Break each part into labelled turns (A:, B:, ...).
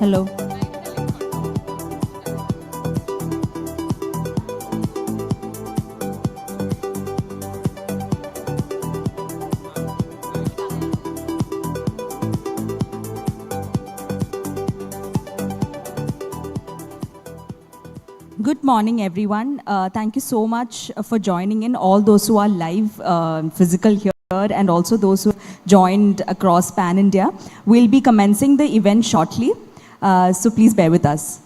A: Hello. Good morning, everyone. Thank you so much for joining in, all those who are live, physical here, and also those who joined across Pan India. We'll be commencing the event shortly, so please bear with us.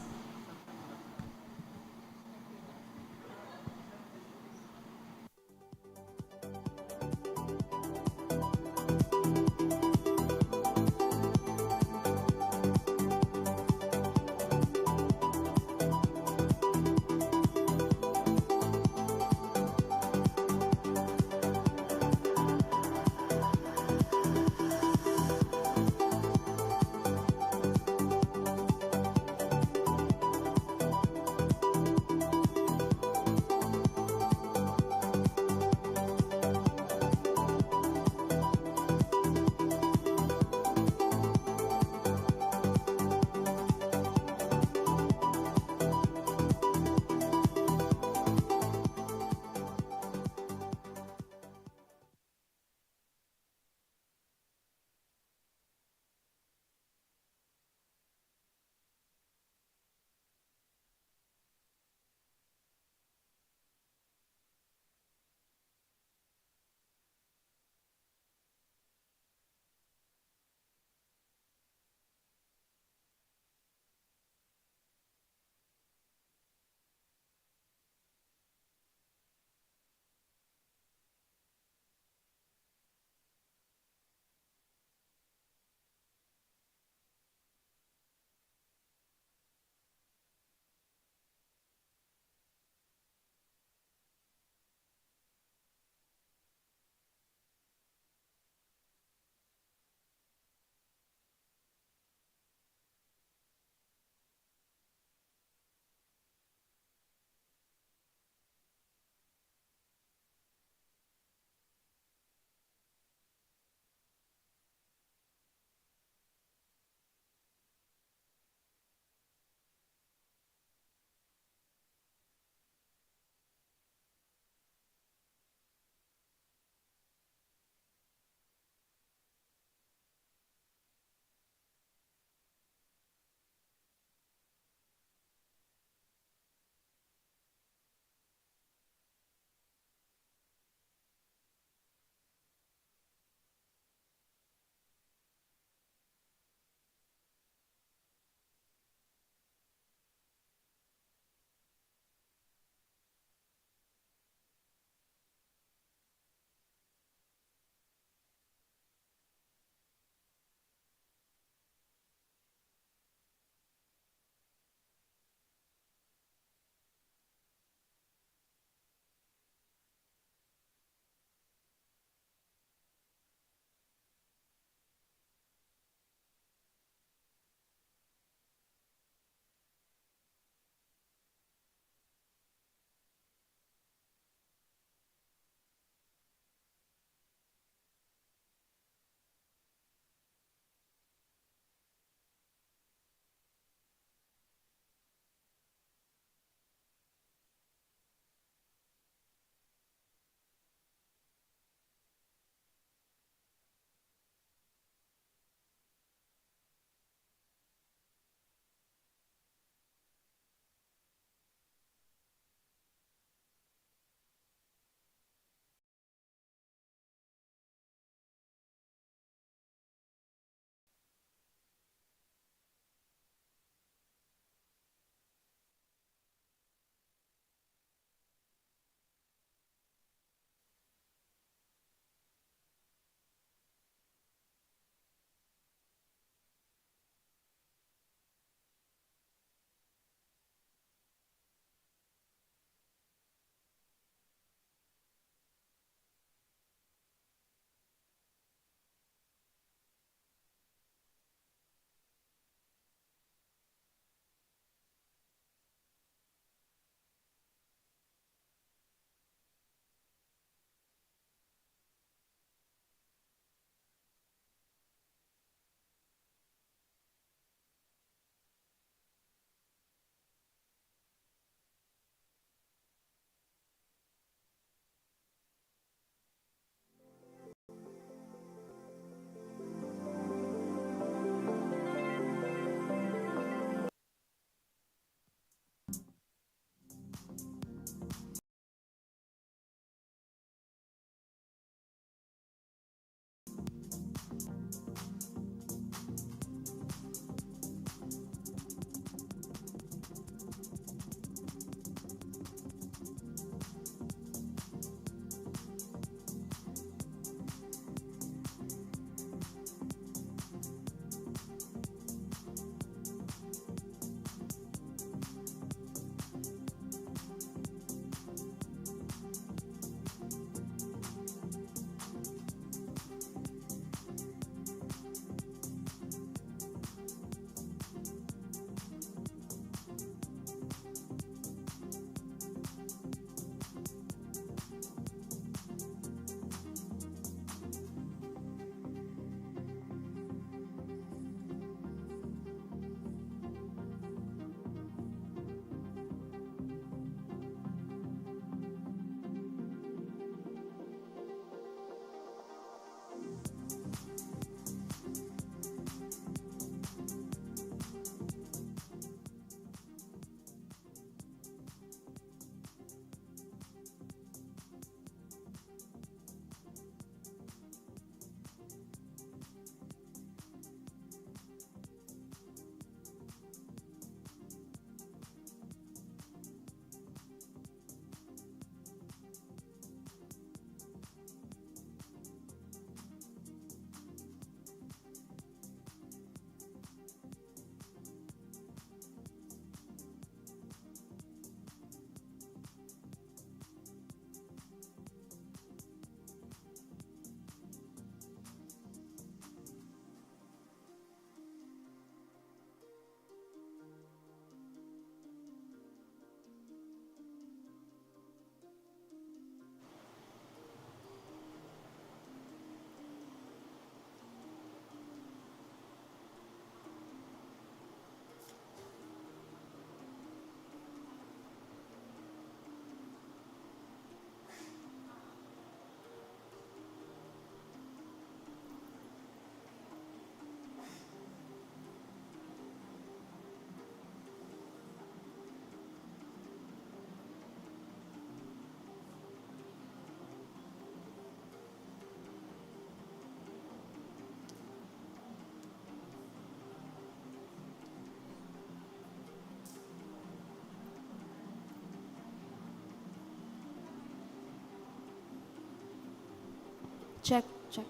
B: Check, check.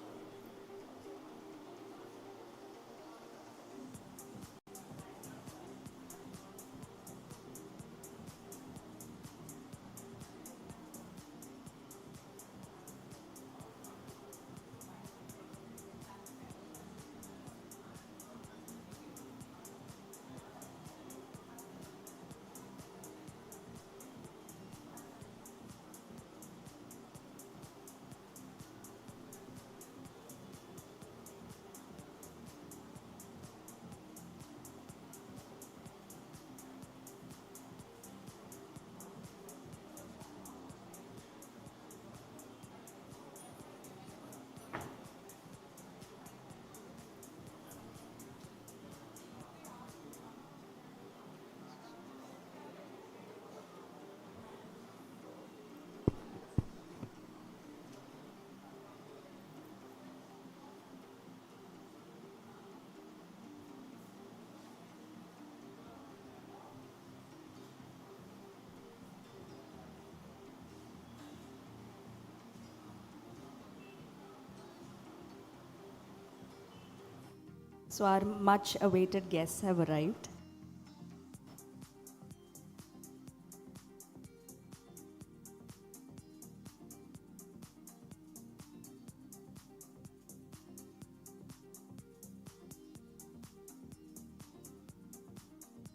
A: So our much awaited guests have arrived.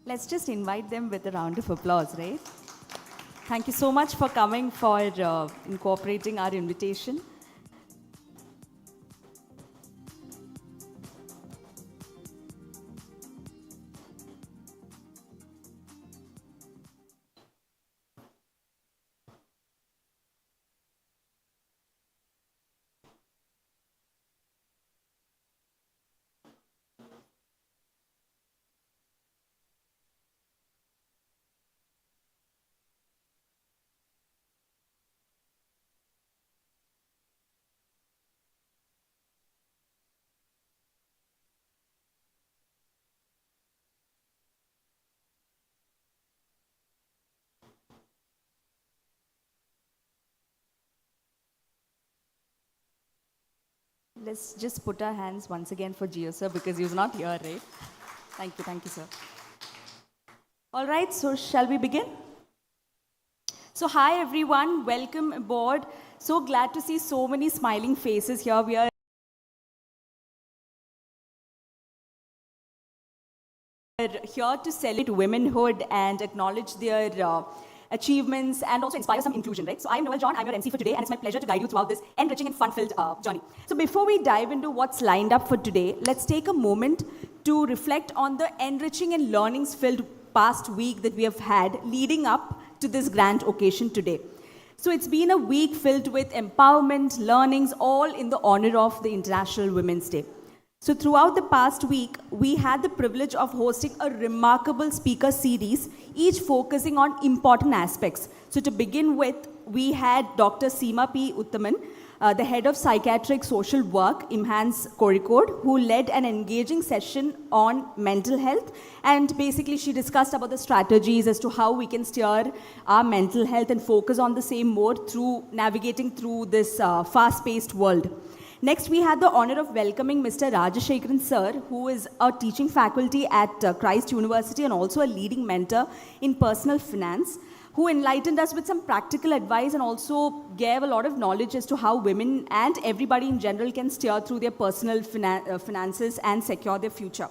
A: Let's just invite them with a round of applause, right? Thank you so much for coming, for incorporating our invitation. Let's just put our hands once again for Gio sir, because he's not here, right? Thank you, sir. All right, so shall we begin? So hi everyone, welcome aboard. So glad to see so many smiling faces here. We are here to celebrate womenhood and acknowledge their achievements and also inspire some inclusion, right? So I'm Noel John, I'm your MC for today, and it's my pleasure to guide you throughout this enriching and fun-filled journey. So before we dive into what's lined up for today, let's take a moment to reflect on the enriching and learnings-filled past week that we have had leading up to this grand occasion today. So it's been a week filled with empowerment, learnings, all in the honor of the International Women's Day. So throughout the past week, we had the privilege of hosting a remarkable speaker series, each focusing on important aspects. So to begin with, we had Dr. Seema P. Uttaman, the head of psychiatric social work, IMHANS Kozhikode, who led an engaging session on mental health. And basically, she discussed about the strategies as to how we can steer our mental health and focus on the same mode through navigating through this fast-paced world. Next, we had the honor of welcoming Mr. Rajashekharan sir, who is a teaching faculty at Christ University and also a leading mentor in personal finance, who enlightened us with some practical advice and also gave a lot of knowledge as to how women and everybody in general can steer through their personal finances and secure their future.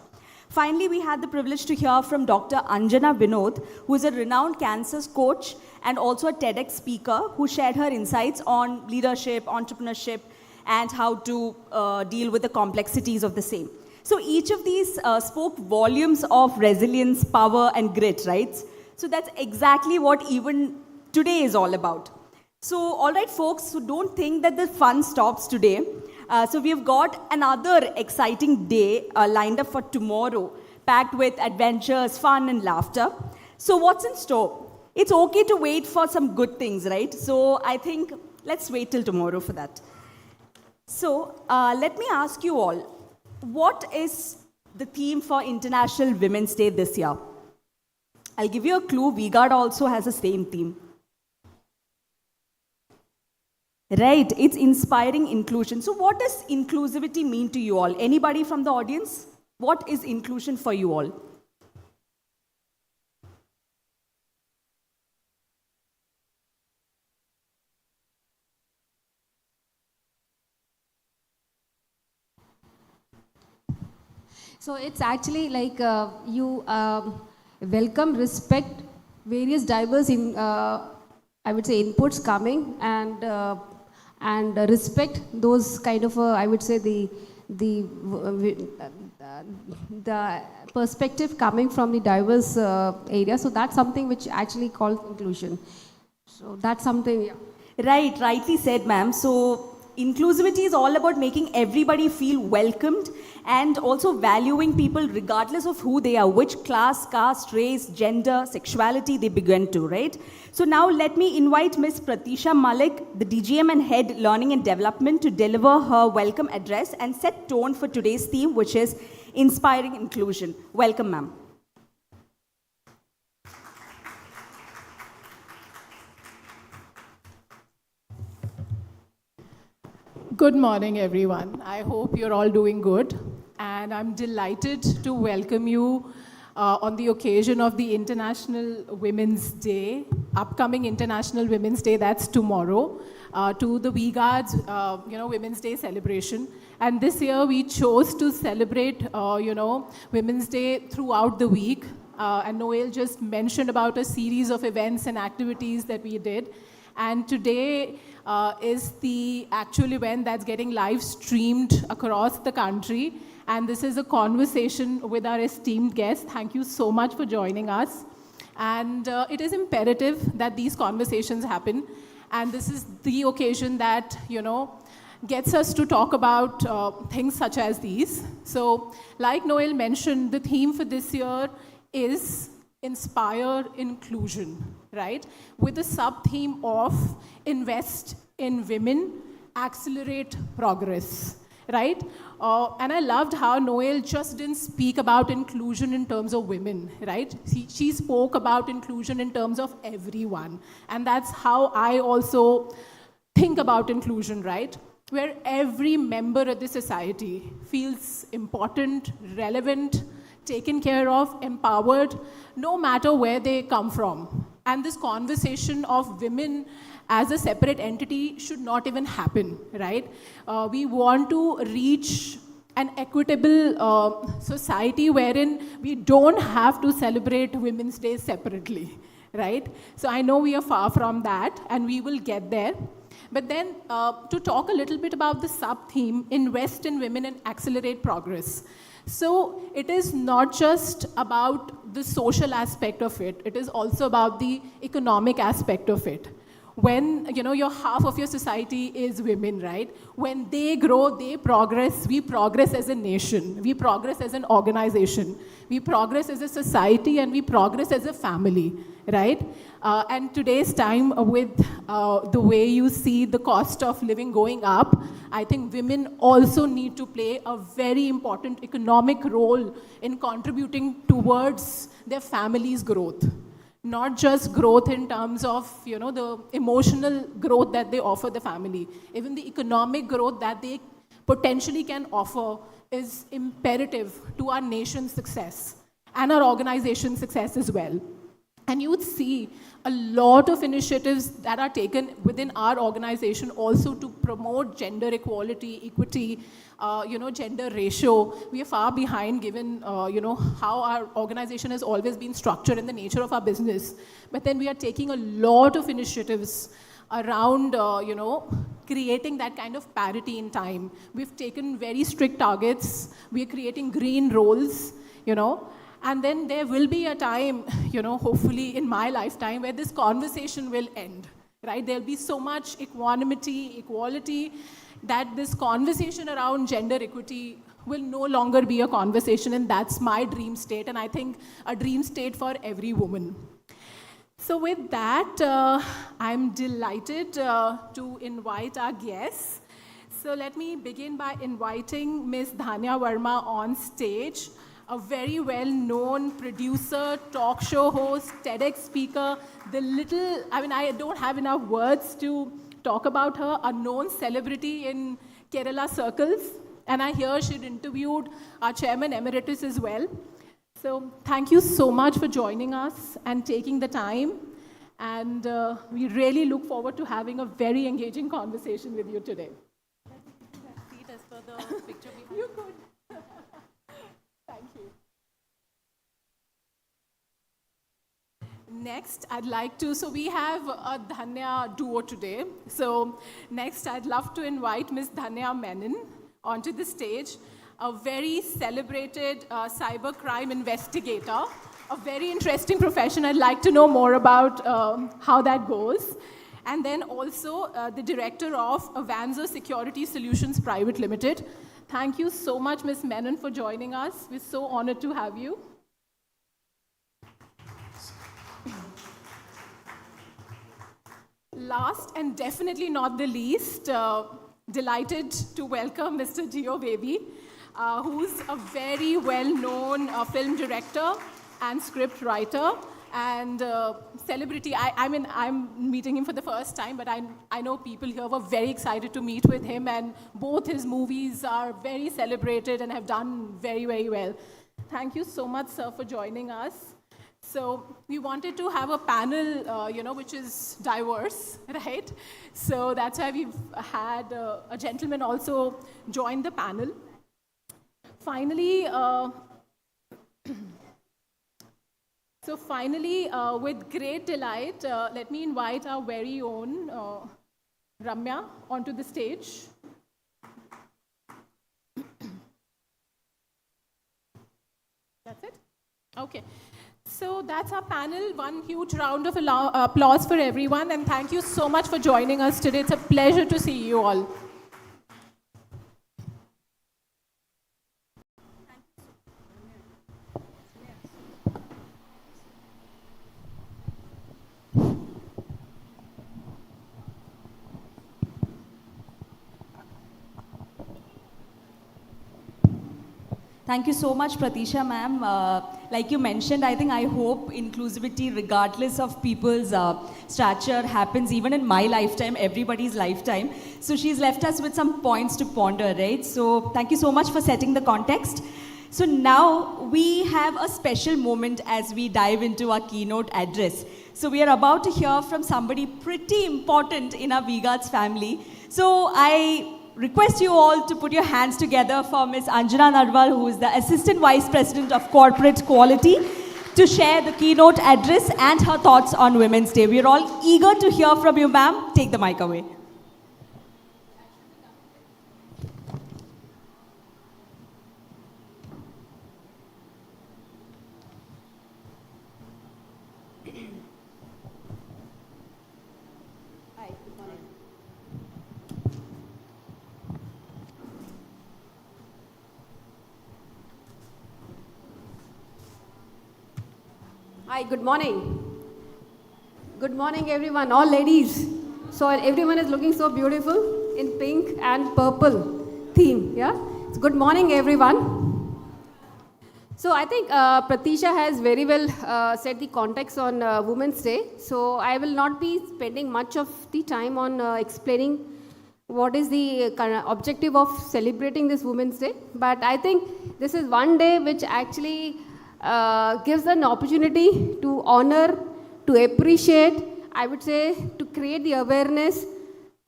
A: Finally, we had the privilege to hear from Dr. Anjana Vinod, who is a renowned cancer coach and also a TEDx speaker, who shared her insights on leadership, entrepreneurship, and how to deal with the complexities of the same. So each of these spoke volumes of resilience, power, and grit, right? So that's exactly what even today is all about. So all right, folks, so don't think that the fun stops today. So we've got another exciting day lined up for tomorrow, packed with adventures, fun, and laughter. So what's in store? It's okay to wait for some good things, right? So I think let's wait till tomorrow for that. So let me ask you all, what is the theme for International Women's Day this year? I'll give you a clue. VGuard also has the same theme. Right, it's inspiring inclusion. So what does inclusivity mean to you all? Anybody from the audience? What is inclusion for you all?
B: So it's actually like you welcome, respect various diverse, I would say, inputs coming, and respect those kind of, I would say, the the perspective coming from the diverse area. So that's something which actually calls inclusion. So that's something. Yeah.
A: Right, rightly said, ma'am. So, inclusivity is all about making everybody feel welcomed and also valuing people regardless of who they are, which class, caste, race, gender, sexuality they belong to, right? So, now let me invite Ms. Pratisha Malik, the DGM and Head Learning and Development, to deliver her welcome address and set tone for today's theme, which is inspiring inclusion. Welcome, ma'am.
C: Good morning, everyone. I hope you're all doing good. And I'm delighted to welcome you on the occasion of the International Women's Day, upcoming International Women's Day, that's tomorrow, to the WeGuards, Women's Day celebration. And this year we chose to celebrate, Women's Day throughout the week. And Noel just mentioned about a series of events and activities that we did. And today is the actual event that's getting live streamed across the country. And this is a conversation with our esteemed guest. Thank you so much for joining us. And it is imperative that these conversations happen. And this is the occasion that, gets us to talk about things such as these. So, like Noel mentioned, the theme for this year is Inspire Inclusion, right? With the sub-theme of Invest in Women, Accelerate Progress, right? And I loved how Noel just didn't speak about inclusion in terms of women, right? She spoke about inclusion in terms of everyone. And that's how I also think about inclusion, right? Where every member of the society feels important, relevant, taken care of, empowered, no matter where they come from. And this conversation of women as a separate entity should not even happen, right? We want to reach an equitable society wherein we don't have to celebrate Women's Day separately, right? So I know we are far from that, and we will get there. But then to talk a little bit about the sub-theme, Invest in Women and Accelerate Progress. So it is not just about the social aspect of it, it is also about the economic aspect of it. When your half of your society is women, right? When they grow, they progress, we progress as a nation, we progress as an organization, we progress as a society, and we progress as a family, right? And today's time, with the way you see the cost of living going up, I think women also need to play a very important economic role in contributing towards their family's growth. Not just growth in terms of the emotional growth that they offer the family. Even the economic growth that they potentially can offer is imperative to our nation's success and our organization's success as well. And you would see a lot of initiatives that are taken within our organization also to promote gender equality, equity, gender ratio. We are far behind given, how our organization has always been structured and the nature of our business. But then we are taking a lot of initiatives around, creating that kind of parity in time. We've taken very strict targets. We're creating green roles, and then there will be a time, hopefully in my lifetime, where this conversation will end, right? There'll be so much equality, that this conversation around gender equity will no longer be a conversation, and that's my dream state, and I think a dream state for every woman. So with that, I'm delighted to invite our guests. So let me begin by inviting Ms. Dhanya Verma on stage, a very well-known producer, talk show host, TEDx speaker. I don't have enough words to talk about her, a known celebrity in Kerala circles. And I hear she'd interviewed our chairman emeritus as well. So thank you so much for joining us and taking the time. And we really look forward to having a very engaging conversation with you today. Seat as per the picture behind. You could. Thank you. Next, I'd like to, so we have a Dhanya duo today. So next, I'd love to invite Ms. Dhanya Menon onto the stage, a very celebrated cybercrime investigator, a very interesting profession. I'd like to know more about how that goes. And then also the director of Avanzo Security Solutions Private Limited. Thank you so much, Ms. Menon, for joining us. We're so honored to have you. Last and definitely not the least, delighted to welcome Mr. Gio Baby, who's a very well-known film director and script writer and celebrity. I mean, I'm meeting him for the first time, but I know people here were very excited to meet with him, and both his movies are very celebrated and have done very, very well. Thank you so much, sir, for joining us. So we wanted to have a panel, which is diverse, right? So that's why we've had a gentleman also join the panel. Finally, with great delight, let me invite our very own Ramya onto the stage. That's it? Okay. So that's our panel. One huge round of applause for everyone, and thank you so much for joining us today. It's a pleasure to see you all.
A: Thank you so much, Pratisha ma'am. Like you mentioned, I hope inclusivity, regardless of people's stature, happens even in my lifetime, everybody's lifetime. So she's left us with some points to ponder, right? So thank you so much for setting the context. So now we have a special moment as we dive into our keynote address. So we are about to hear from somebody pretty important in our VGARDS family. So I request you all to put your hands together for Ms. Anjana Narwal, who is the Assistant Vice President of Corporate Quality, to share the keynote address and her thoughts on Women's Day. We are all eager to hear from you, ma'am. Take the mic away.
B: Hi, good morning. Good morning, everyone, all ladies. So everyone is looking so beautiful in pink and purple theme, yeah? So good morning, everyone. So I think Pratisha has very well set the context on Women's Day. So I will not be spending much of the time on explaining what is the objective of celebrating this Women's Day. But I think this is one day which actually gives an opportunity to honor, to appreciate, I would say, to create the awareness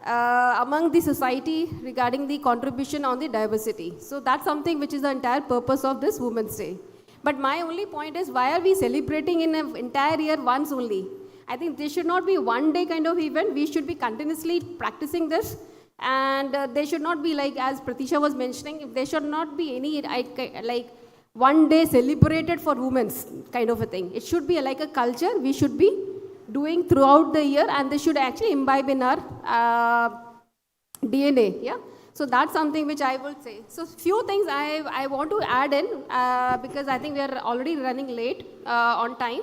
B: among the society regarding the contribution on the diversity. So that's something which is the entire purpose of this Women's Day. But my only point is, why are we celebrating in an entire year once only? I think this should not be one day kind of event. We should be continuously practicing this. And there should not be, like as Pratisha was mentioning, there should not be any like one day celebrated for women's kind of a thing. It should be like a culture we should be doing throughout the year, and they should actually imbibe in our DNA, yeah? So that's something which I will say. So few things I want to add in because I think we are already running late on time.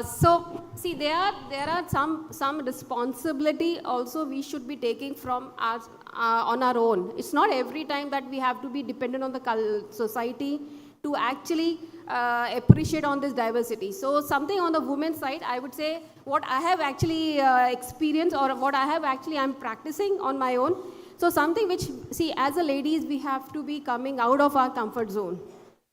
B: So see, there are some responsibility also we should be taking from us on our own. It's not every time that we have to be dependent on the society to actually appreciate on this diversity. So something on the women's side, I would say what I have actually experienced or what I have actually I'm practicing on my own. So something which, see, as a ladies, we have to be coming out of our comfort zone.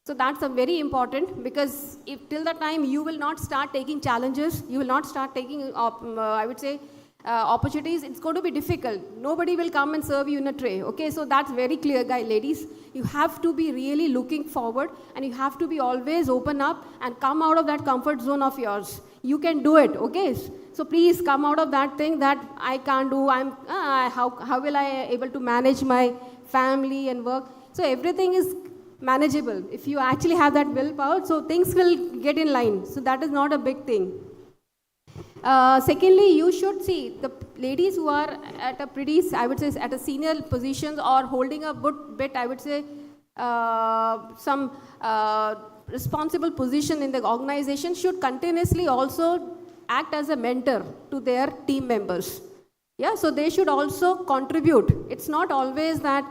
B: So that's a very important, because if till the time you will not start taking challenges, you will not start taking, I would say, opportunities, it's going to be difficult. Nobody will come and serve you in a tray. Okay, so that's very clear, guys, ladies. You have to be really looking forward, and you have to be always open up and come out of that comfort zone of yours. You can do it. Okay, so please come out of that thing that I can't do. How will I able to manage my family and work? So everything is manageable if you actually have that willpower. So things will get in line. So that is not a big thing. Secondly, you should see the ladies who are at a pretty, I would say, at a senior positions or holding a good bit, I would say, some responsible position in the organization should continuously also act as a mentor to their team members. Yeah, so they should also contribute. It's not always that,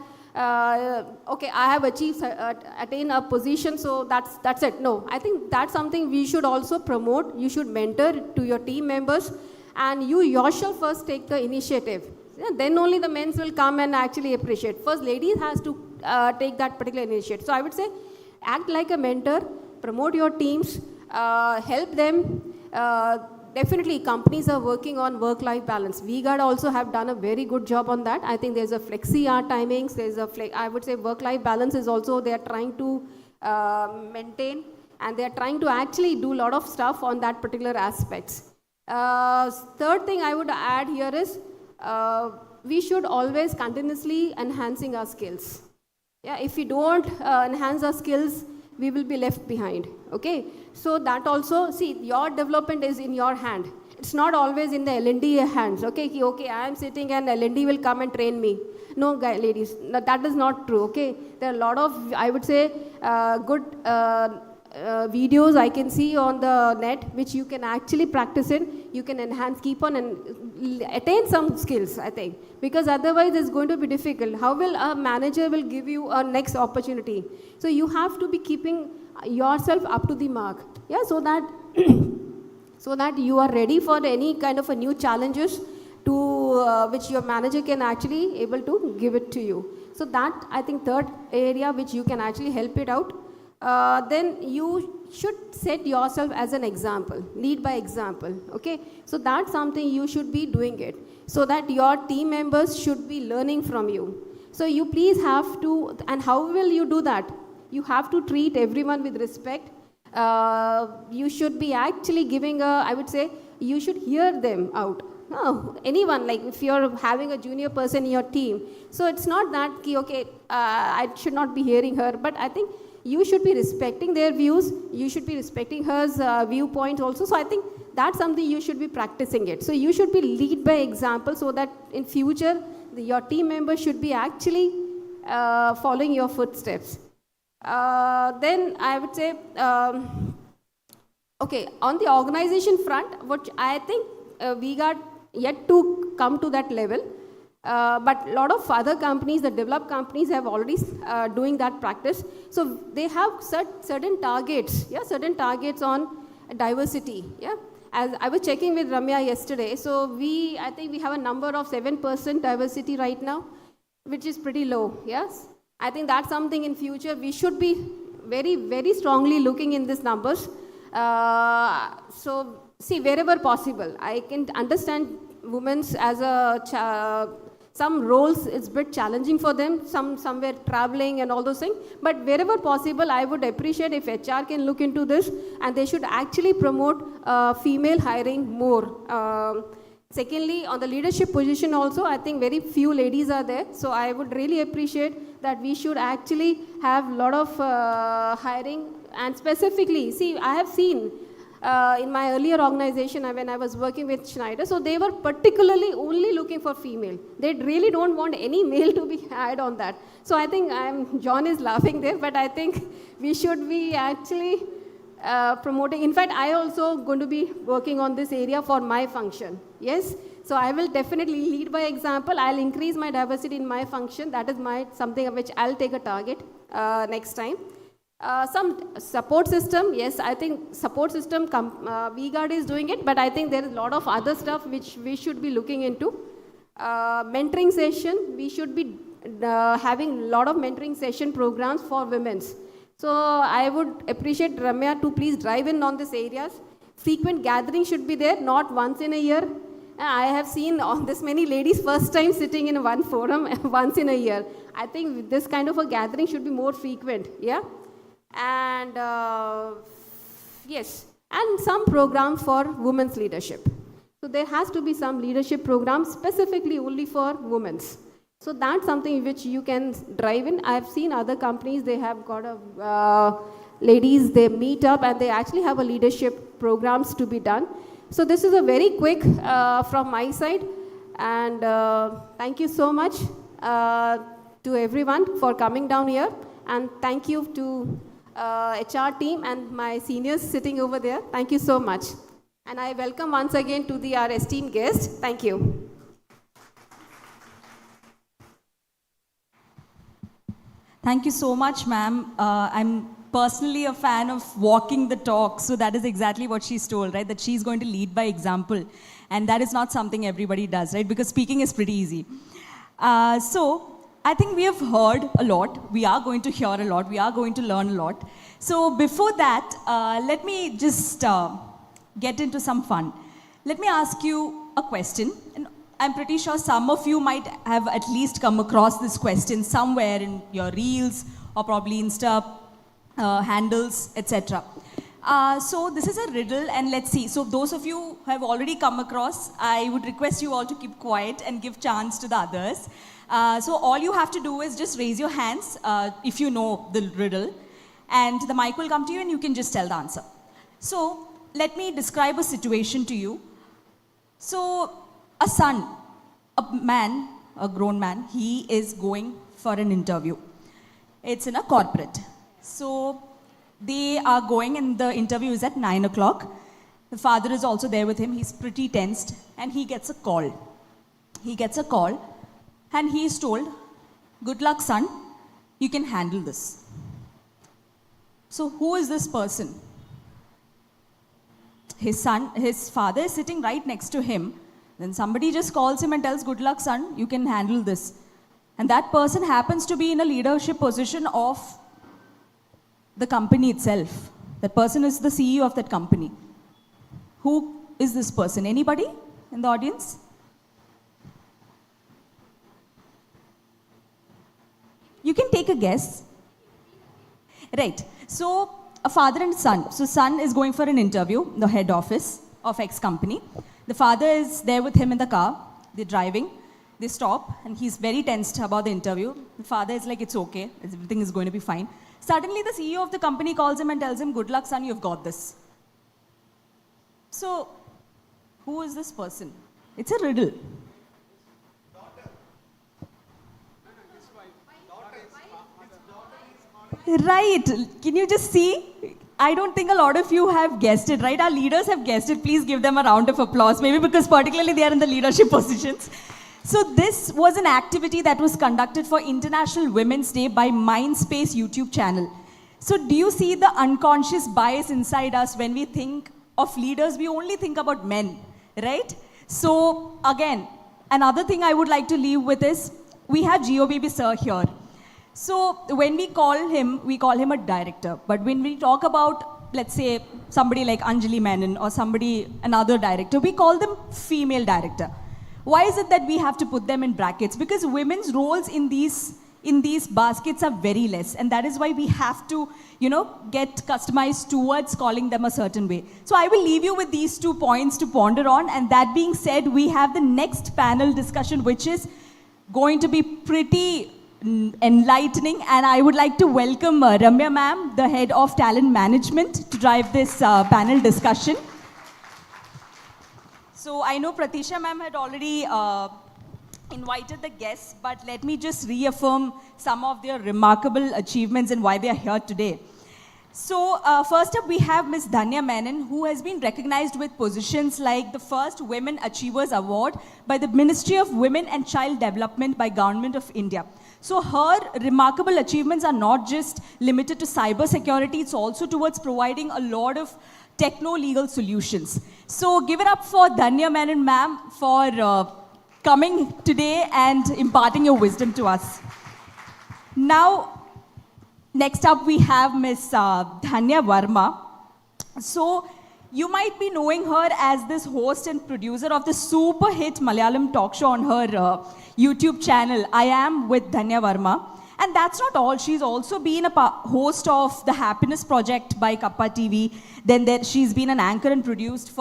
B: okay, I have attained a position, so that's it. No, I think that's something we should also promote. You should mentor to your team members, and you yourself first take the initiative. Yeah, then only the men will come and actually appreciate. First, ladies has to take that particular initiative. So I would say, act like a mentor, promote your teams, help them. Definitely, companies are working on work-life balance. V-Guard also have done a very good job on that. I think there's a flexi hour timings. There's a I would say work-life balance is also they are trying to maintain, and they are trying to actually do a lot of stuff on that particular aspects. Third thing I would add here is we should always continuously enhancing our skills. Yeah, if we don't enhance our skills, we will be left behind. Okay, so that also, see, your development is in your hand. It's not always in the L&D hands. Okay, I am sitting and L&D will come and train me. No, guys, ladies, that is not true. Okay, there are a lot of, I would say, good videos I can see on the net which you can actually practice in. You can enhance, keep on, and attain some skills, I think, because otherwise it's going to be difficult. How will a manager will give you a next opportunity? So you have to be keeping yourself up to the mark, yeah, so that so that you are ready for any kind of a new challenges to which your manager can actually able to give it to you. So that, I think, third area which you can actually help it out. Then you should set yourself as an example, lead by example. Okay, so that's something you should be doing it, so that your team members should be learning from you. So you please have to, and how will you do that? You have to treat everyone with respect. You should be actually giving a, I would say, you should hear them out. No, anyone, like if you're having a junior person in your team, so it's not that, okay, I should not be hearing her, but I think you should be respecting their views, you should be respecting her viewpoints also. So I think that's something you should be practicing it. So you should be lead by example, so that in future, your team members should be actually following your footsteps. Then I would say, okay, on the organization front, which I think we got yet to come to that level. But a lot of other companies, the developed companies, have already doing that practice. So they have certain targets, yeah, certain targets on diversity, yeah. As I was checking with Ramya yesterday, so I think we have a number of 7% diversity right now, which is pretty low, yes. I think that's something in future we should be very, very strongly looking in these numbers. So see, wherever possible, I can understand women's as a some roles it's a bit challenging for them, somewhere traveling and all those things, but wherever possible, I would appreciate if HR can look into this, and they should actually promote female hiring more. Secondly, on the leadership position also, I think very few ladies are there, so I would really appreciate that we should actually have a lot of hiring, and specifically, see, I have seen in my earlier organization when I was working with Schneider, so they were particularly only looking for female. They really don't want any male to be hired on that. So I think John is laughing there, but I think we should be actually promoting. In fact, I also going to be working on this area for my function. Yes, so I will definitely lead by example. I'll increase my diversity in my function. That is something which I'll take a target next time. Some support system, yes, I think support system, V-Guard is doing it, but I think there is a lot of other stuff which we should be looking into. Mentoring session, we should be having a lot of mentoring session programs for women. So I would appreciate Ramya to please drive in on these areas. Frequent gathering should be there, not once in a year. I have seen on this many ladies first time sitting in one forum once in a year. I think this kind of a gathering should be more frequent, yeah? And yes, and some program for women's leadership. So there has to be some leadership program specifically only for women. So that's something which you can drive in. I've seen other companies, they have got a, ladies, they meet up and they actually have a leadership programs to be done. So this is a very quick from my side. And thank you so much to everyone for coming down here. And thank you to HR team and my seniors sitting over there. Thank you so much. And I welcome once again to our esteemed guest. Thank you.
A: Thank you so much, ma'am. I'm personally a fan of walking the talk, so that is exactly what she's told, right? That she's going to lead by example. And that is not something everybody does, right? Because speaking is pretty easy. So I think we have heard a lot. We are going to hear a lot. We are going to learn a lot. So before that, let me just get into some fun. Let me ask you a question. And I'm pretty sure some of you might have at least come across this question somewhere in your reels or probably Insta handles, etc. So this is a riddle, and let's see. So those of you who have already come across, I would request you all to keep quiet and give chance to the others. So all you have to do is just raise your hands if you know the riddle, and the mic will come to you and you can just tell the answer. So let me describe a situation to you. So a son, a man, a grown man, he is going for an interview. It's in a corporate. So they are going and the interview is at 9 o'clock. The father is also there with him. He's pretty tensed and he gets a call. He gets a call and he is told, "Good luck, son, you can handle this." So who is this person? His father is sitting right next to him. Then somebody just calls him and tells, "Good luck, son, you can handle this." And that person happens to be in a leadership position of the company itself. That person is the CEO of that company. Who is this person? Anybody in the audience? You can take a guess. Right. So a father and son. So son is going for an interview, the head office of X company. The father is there with him in the car. They're driving. They stop and he's very tensed about the interview. The father is like, "It's okay. Everything is going to be fine." Suddenly the CEO of the company calls him and tells him, "Good luck, son, you've got this." So who is this person? It's a riddle. Right. Can you just see? I don't think a lot of you have guessed it, right? Our leaders have guessed it. Please give them a round of applause. Maybe because particularly they are in the leadership positions. So this was an activity that was conducted for International Women's Day by Mindspace YouTube channel. So do you see the unconscious bias inside us when we think of leaders? We only think about men, right? So again, another thing I would like to leave with is, we have GOBB sir here. So when we call him a director. But when we talk about, let's say, somebody like Anjali Menon or another director, we call them female director. Why is it that we have to put them in brackets? Because women's roles in these baskets are very less. And that is why we have to, get customized towards calling them a certain way. So I will leave you with these 2 points to ponder on. And that being said, we have the next panel discussion, which is going to be pretty enlightening, and I would like to welcome Ramya ma'am, the head of talent management, to drive this panel discussion. So I know Pratisha ma'am had already invited the guests, but let me just reaffirm some of their remarkable achievements and why they are here today. So first up we have Ms. Dhanya Menon, who has been recognized with positions like the first Women Achievers Award by the Ministry of Women and Child Development by Government of India. So her remarkable achievements are not just limited to cyber security, it's also towards providing a lot of techno-legal solutions. So give it up for Dhanya Menon ma'am for coming today and imparting your wisdom to us. Now, next up, we have Ms. Dhanya Verma. So, you might be knowing her as this host and producer of the super hit Malayalam talk show on her YouTube channel, I Am with Dhanya Verma. And that's not all. She's also been a host of the Happiness Project by Kappa TV. Then she's been an anchor and producer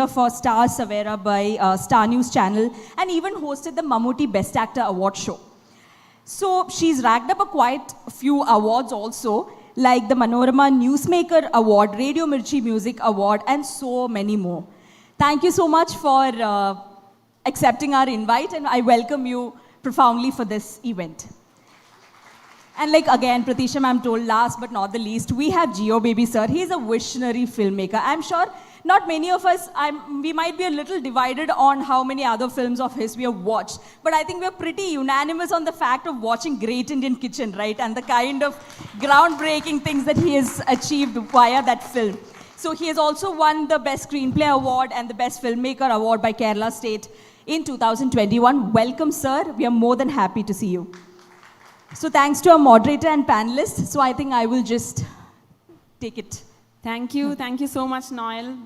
A: for Star Savera by Star News channel, and even hosted the Mammootty Best Actor Award show. So she's racked up quite a few awards also, like the Manorama Newsmaker Award, Radio Mirchi Music Award, and so many more. Thank you so much for accepting our invite, and I welcome you profoundly for this event. And like again, Pratisha ma'am told, last but not the least, we have Gio Baby sir. He's a visionary filmmaker. I'm sure not many of us, we might be a little divided on how many other films of his we have watched. But I think we're pretty unanimous on the fact of watching Great Indian Kitchen, right? And the kind of groundbreaking things that he has achieved via that film. So he has also won the Best Screenplay Award and the Best Filmmaker Award by Kerala State in 2021. Welcome, sir. We are more than happy to see you. So thanks to our moderator and panelists. So I think I will just take it.
D: Thank you so much, Noel.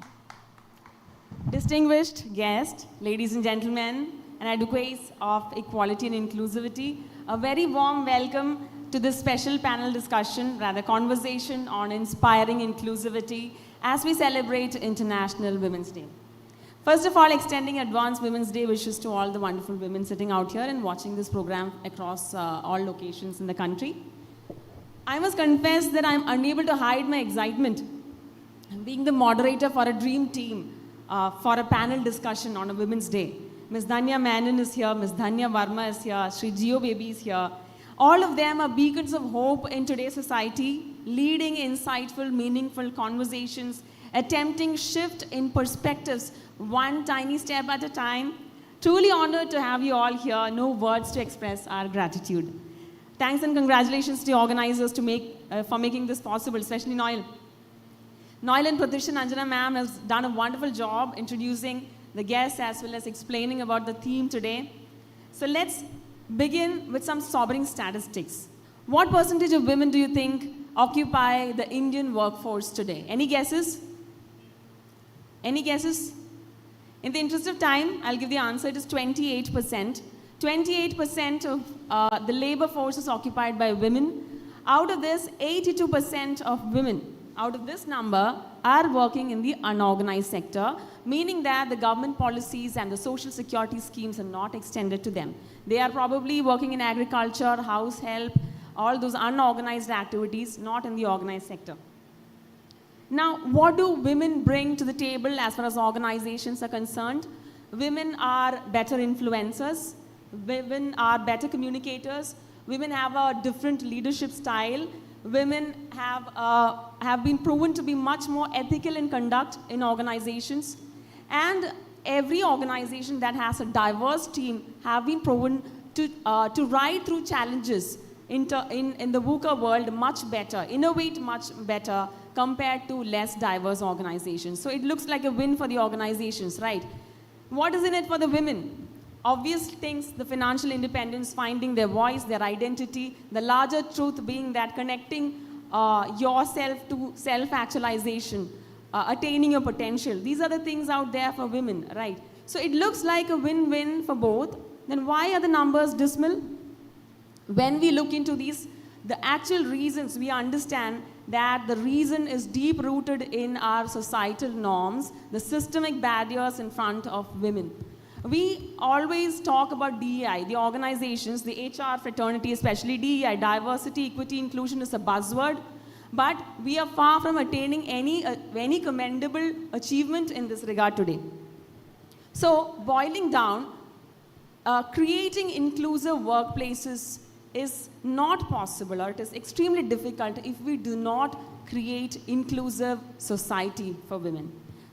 D: Distinguished guests, ladies and gentlemen, and advocates of equality and inclusivity, a very warm welcome to this special panel discussion, rather conversation on inspiring inclusivity as we celebrate International Women's Day. First of all, extending advanced Women's Day wishes to all the wonderful women sitting out here and watching this program across all locations in the country. I must confess that I'm unable to hide my excitement being the moderator for a dream team for a panel discussion on a Women's Day. Ms. Dhanya Menon is here, Ms. Dhanya Verma is here, Shri Gio Baby is here. All of them are beacons of hope in today's society, leading insightful, meaningful conversations, attempting shift in perspectives, one tiny step at a time. Truly honored to have you all here. No words to express our gratitude. Thanks and congratulations to the organizers for making this possible, especially Noel. Noel and Pratisha Anjana ma'am has done a wonderful job introducing the guests as well as explaining about the theme today. So let's begin with some sobering statistics. What percentage of women do you think occupy the Indian workforce today? Any guesses? Any guesses? In the interest of time, I'll give the answer. It is 28%. 28% of the labor force is occupied by women. Out of this, 82% of women, out of this number, are working in the unorganized sector, meaning that the government policies and the social security schemes are not extended to them. They are probably working in agriculture, house help, all those unorganized activities, not in the organized sector. Now, what do women bring to the table as far as organizations are concerned? Women are better influencers. Women are better communicators. Women have a different leadership style. Women have been proven to be much more ethical in conduct in organizations. And every organization that has a diverse team have been proven to ride through challenges in the VUCA world much better, innovate much better compared to less diverse organizations. So it looks like a win for the organizations, right? What is in it for the women? Obvious things, the financial independence, finding their voice, their identity, the larger truth being that connecting yourself to self-actualization, attaining your potential. These are the things out there for women, right? So it looks like a win-win for both. Then why are the numbers dismal? When we look into these, the actual reasons, we understand that the reason is deep-rooted in our societal norms, the systemic barriers in front of women. We always talk about DEI, the organizations, the HR fraternity, especially DEI, diversity, equity, inclusion is a buzzword, but we are far from attaining any commendable achievement in this regard today. So, boiling down, creating inclusive workplaces is not possible, or it is extremely difficult if we do not create inclusive society for women.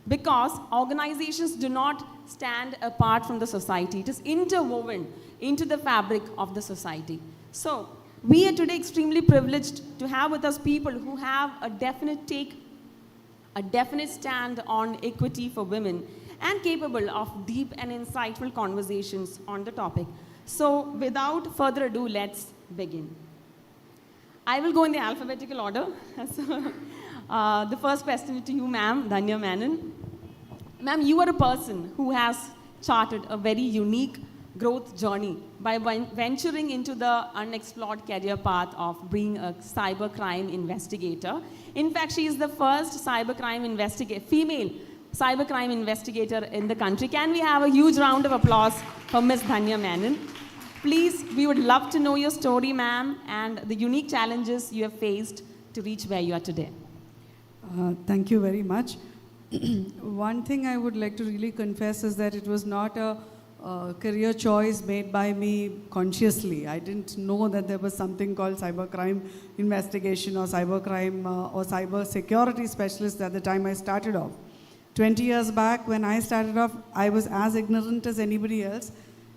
D: Because organizations do not stand apart from the society. It is interwoven into the fabric of the society. So, we are today extremely privileged to have with us people who have a definite take, a definite stand on equity for women, and capable of deep and insightful conversations on the topic. So, without further ado, let's begin. I will go in the alphabetical order. So, the first question to you, ma'am, Dhanya Menon. Ma'am, you are a person who has charted a very unique growth journey by venturing into the unexplored career path of being a cybercrime investigator. In fact, she is the first female cybercrime investigator in the country. Can we have a huge round of applause for Ms. Dhanya Menon? Please, we would love to know your story, ma'am, and the unique challenges you have faced to reach where you are today.
E: Thank you very much. One thing I would like to really confess is that it was not a career choice made by me consciously. I didn't know that there was something called cybercrime investigation or cybercrime or cyber security specialist at the time I started off. 20 years back when I started off, I was as ignorant as anybody else.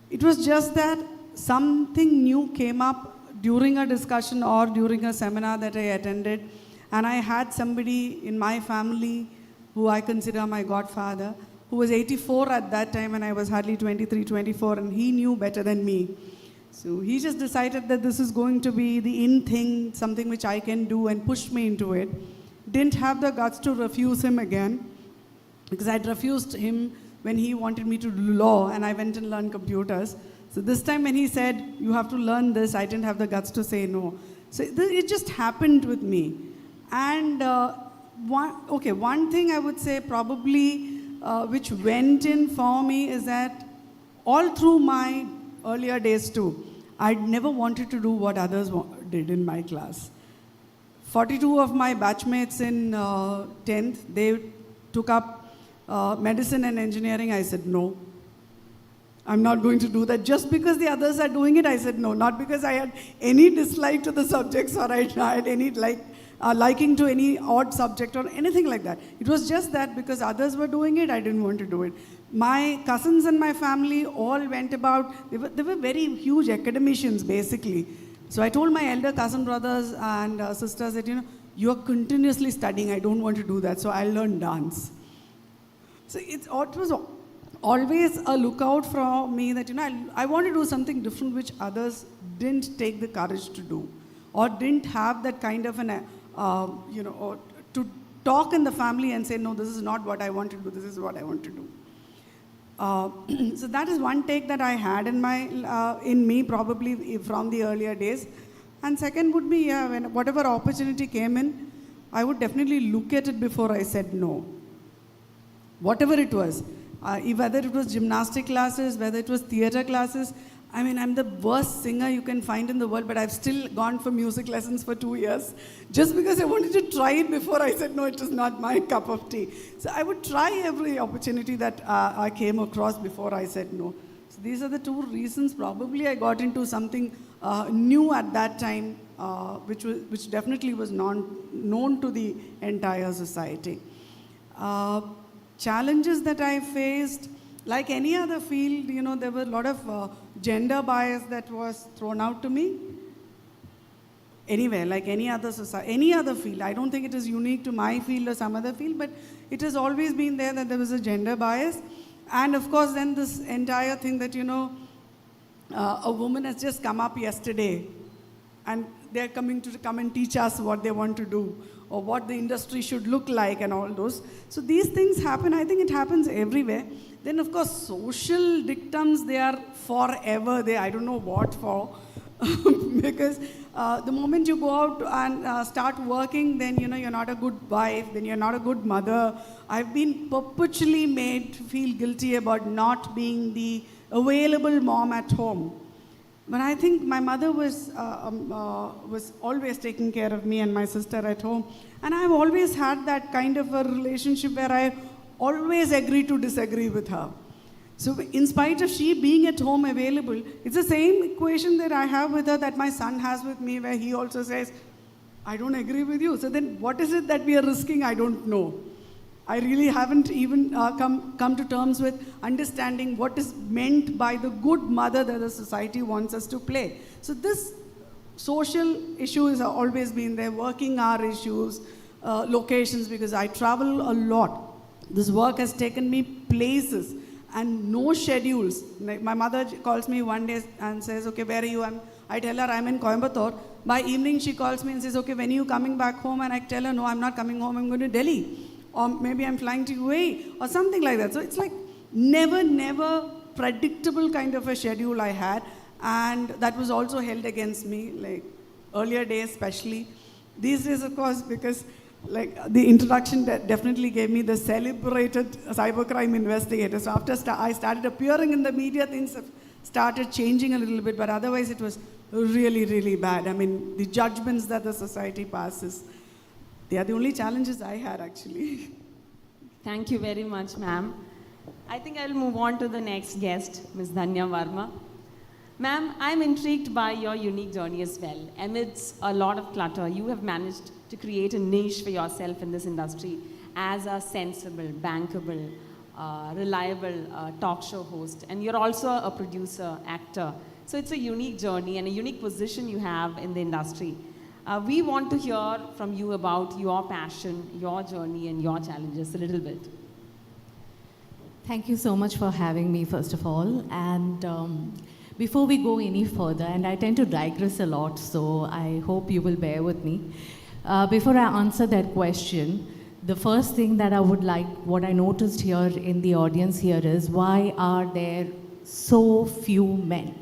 E: It was just that something new came up during a discussion or during a seminar that I attended, and I had somebody in my family who I consider my godfather, who was 84 at that time and I was hardly 23, 24, and he knew better than me. So he just decided that this is going to be the in thing, something which I can do, and pushed me into it. Didn't have the guts to refuse him again, because I'd refused him when he wanted me to do law and I went and learned computers. So this time when he said, you have to learn this, I didn't have the guts to say no. So it just happened with me. And one thing I would say probably which went in for me is that all through my earlier days too, I'd never wanted to do what others did in my class. 42 of my batchmates in 10th, they took up medicine and engineering. I said, no, I'm not going to do that. Just because the others are doing it, I said no. Not because I had any dislike to the subjects or I had any liking to any odd subject or anything like that. It was just that because others were doing it, I didn't want to do it. My cousins and my family all went about, they were very huge academicians basically. So I told my elder cousin brothers and sisters that, you're continuously studying, I don't want to do that, so I'll learn dance. So it was always a lookout for me that, I want to do something different which others didn't take the courage to do or didn't have that kind of an or to talk in the family and say, no, this is not what I want to do, this is what I want to do. So that is one take that I had in me probably from the earlier days. And second would be, when whatever opportunity came in, I would definitely look at it before I said no. Whatever it was, whether it was gymnastic classes, whether it was theater classes. I mean, I'm the worst singer you can find in the world, but I've still gone for music lessons for 2 years just because I wanted to try it before I said, no, it is not my cup of tea. So I would try every opportunity that I came across before I said no. So these are the two reasons probably I got into something new at that time, which definitely was known to the entire society. Challenges that I faced, like any other field, there were a lot of gender bias that was thrown out to me. Anywhere, like any other society, any other field. I don't think it is unique to my field or some other field, but it has always been there that there was a gender bias. And of course, then this entire thing that, a woman has just come up yesterday and they're coming to come and teach us what they want to do or what the industry should look like and all those. So these things happen. I think it happens everywhere. Then, of course, social dictums, they are forever. I don't know what for. Because the moment you go out and start working, then, you're not a good wife, then you're not a good mother. I've been perpetually made to feel guilty about not being the available mom at home. But I think my mother was always taking care of me and my sister at home. And I've always had that kind of a relationship where I always agree to disagree with her. So in spite of she being at home available, it's the same equation that I have with her that my son has with me, where he also says, I don't agree with you. So then what is it that we are risking? I don't know. I really haven't even come to terms with understanding what is meant by the good mother that the society wants us to play. So this social issues have always been there, working hour issues, locations, because I travel a lot. This work has taken me places and no schedules. Like my mother calls me one day and says, okay, where are you? I tell her I'm in Coimbatore. By evening she calls me and says, okay, when are you coming back home? And I tell her, no, I'm not coming home, I'm going to Delhi. Or maybe I'm flying to UAE or something like that. So it's like never predictable kind of a schedule I had. And that was also held against me, like earlier days especially. These days, of course, because like the introduction definitely gave me the celebrated cybercrime investigator. So after I started appearing in the media, things have started changing a little bit, but otherwise it was really bad. I mean, the judgments that the society passes, they are the only challenges I had actually.
D: Thank you very much, ma'am. I think I'll move on to the next guest, Ms. Dhanya Varma. Ma'am, I'm intrigued by your unique journey as well. Amidst a lot of clutter, you have managed to create a niche for yourself in this industry as a sensible, bankable, reliable talk show host. And you're also a producer, actor. So it's a unique journey and a unique position you have in the industry. We want to hear from you about your passion, your journey, and your challenges a little bit.
F: Thank you so much for having me, first of all. And before we go any further, and I tend to digress a lot, so I hope you will bear with me. Before I answer that question, the first thing that I would like, what I noticed here in the audience here is, why are there so few men?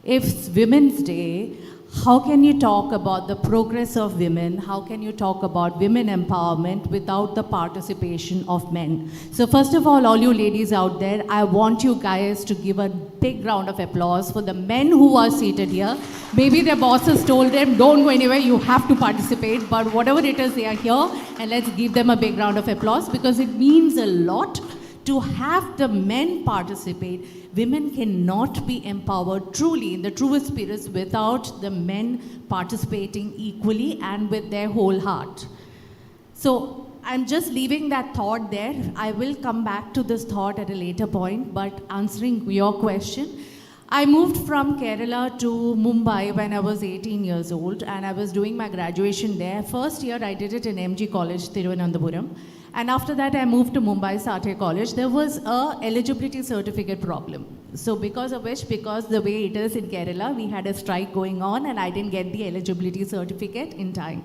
F: If it's Women's Day, how can you talk about the progress of women? How can you talk about women empowerment without the participation of men? So first of all you ladies out there, I want you guys to give a big round of applause for the men who are seated here. Maybe their bosses told them, don't go anywhere, you have to participate, but whatever it is, they are here, and let's give them a big round of applause, because it means a lot to have the men participate. Women cannot be empowered truly in the truest spirits without the men participating equally and with their whole heart. So I'm just leaving that thought there. I will come back to this thought at a later point, but answering your question, I moved from Kerala to Mumbai when I was 18 years old, and I was doing my graduation there. First year I did it in MG College, Thiruvananthapuram. And after that, I moved to Mumbai Satya College. There was a eligibility certificate problem. So because of which, because the way it is in Kerala, we had a strike going on and I didn't get the eligibility certificate in time.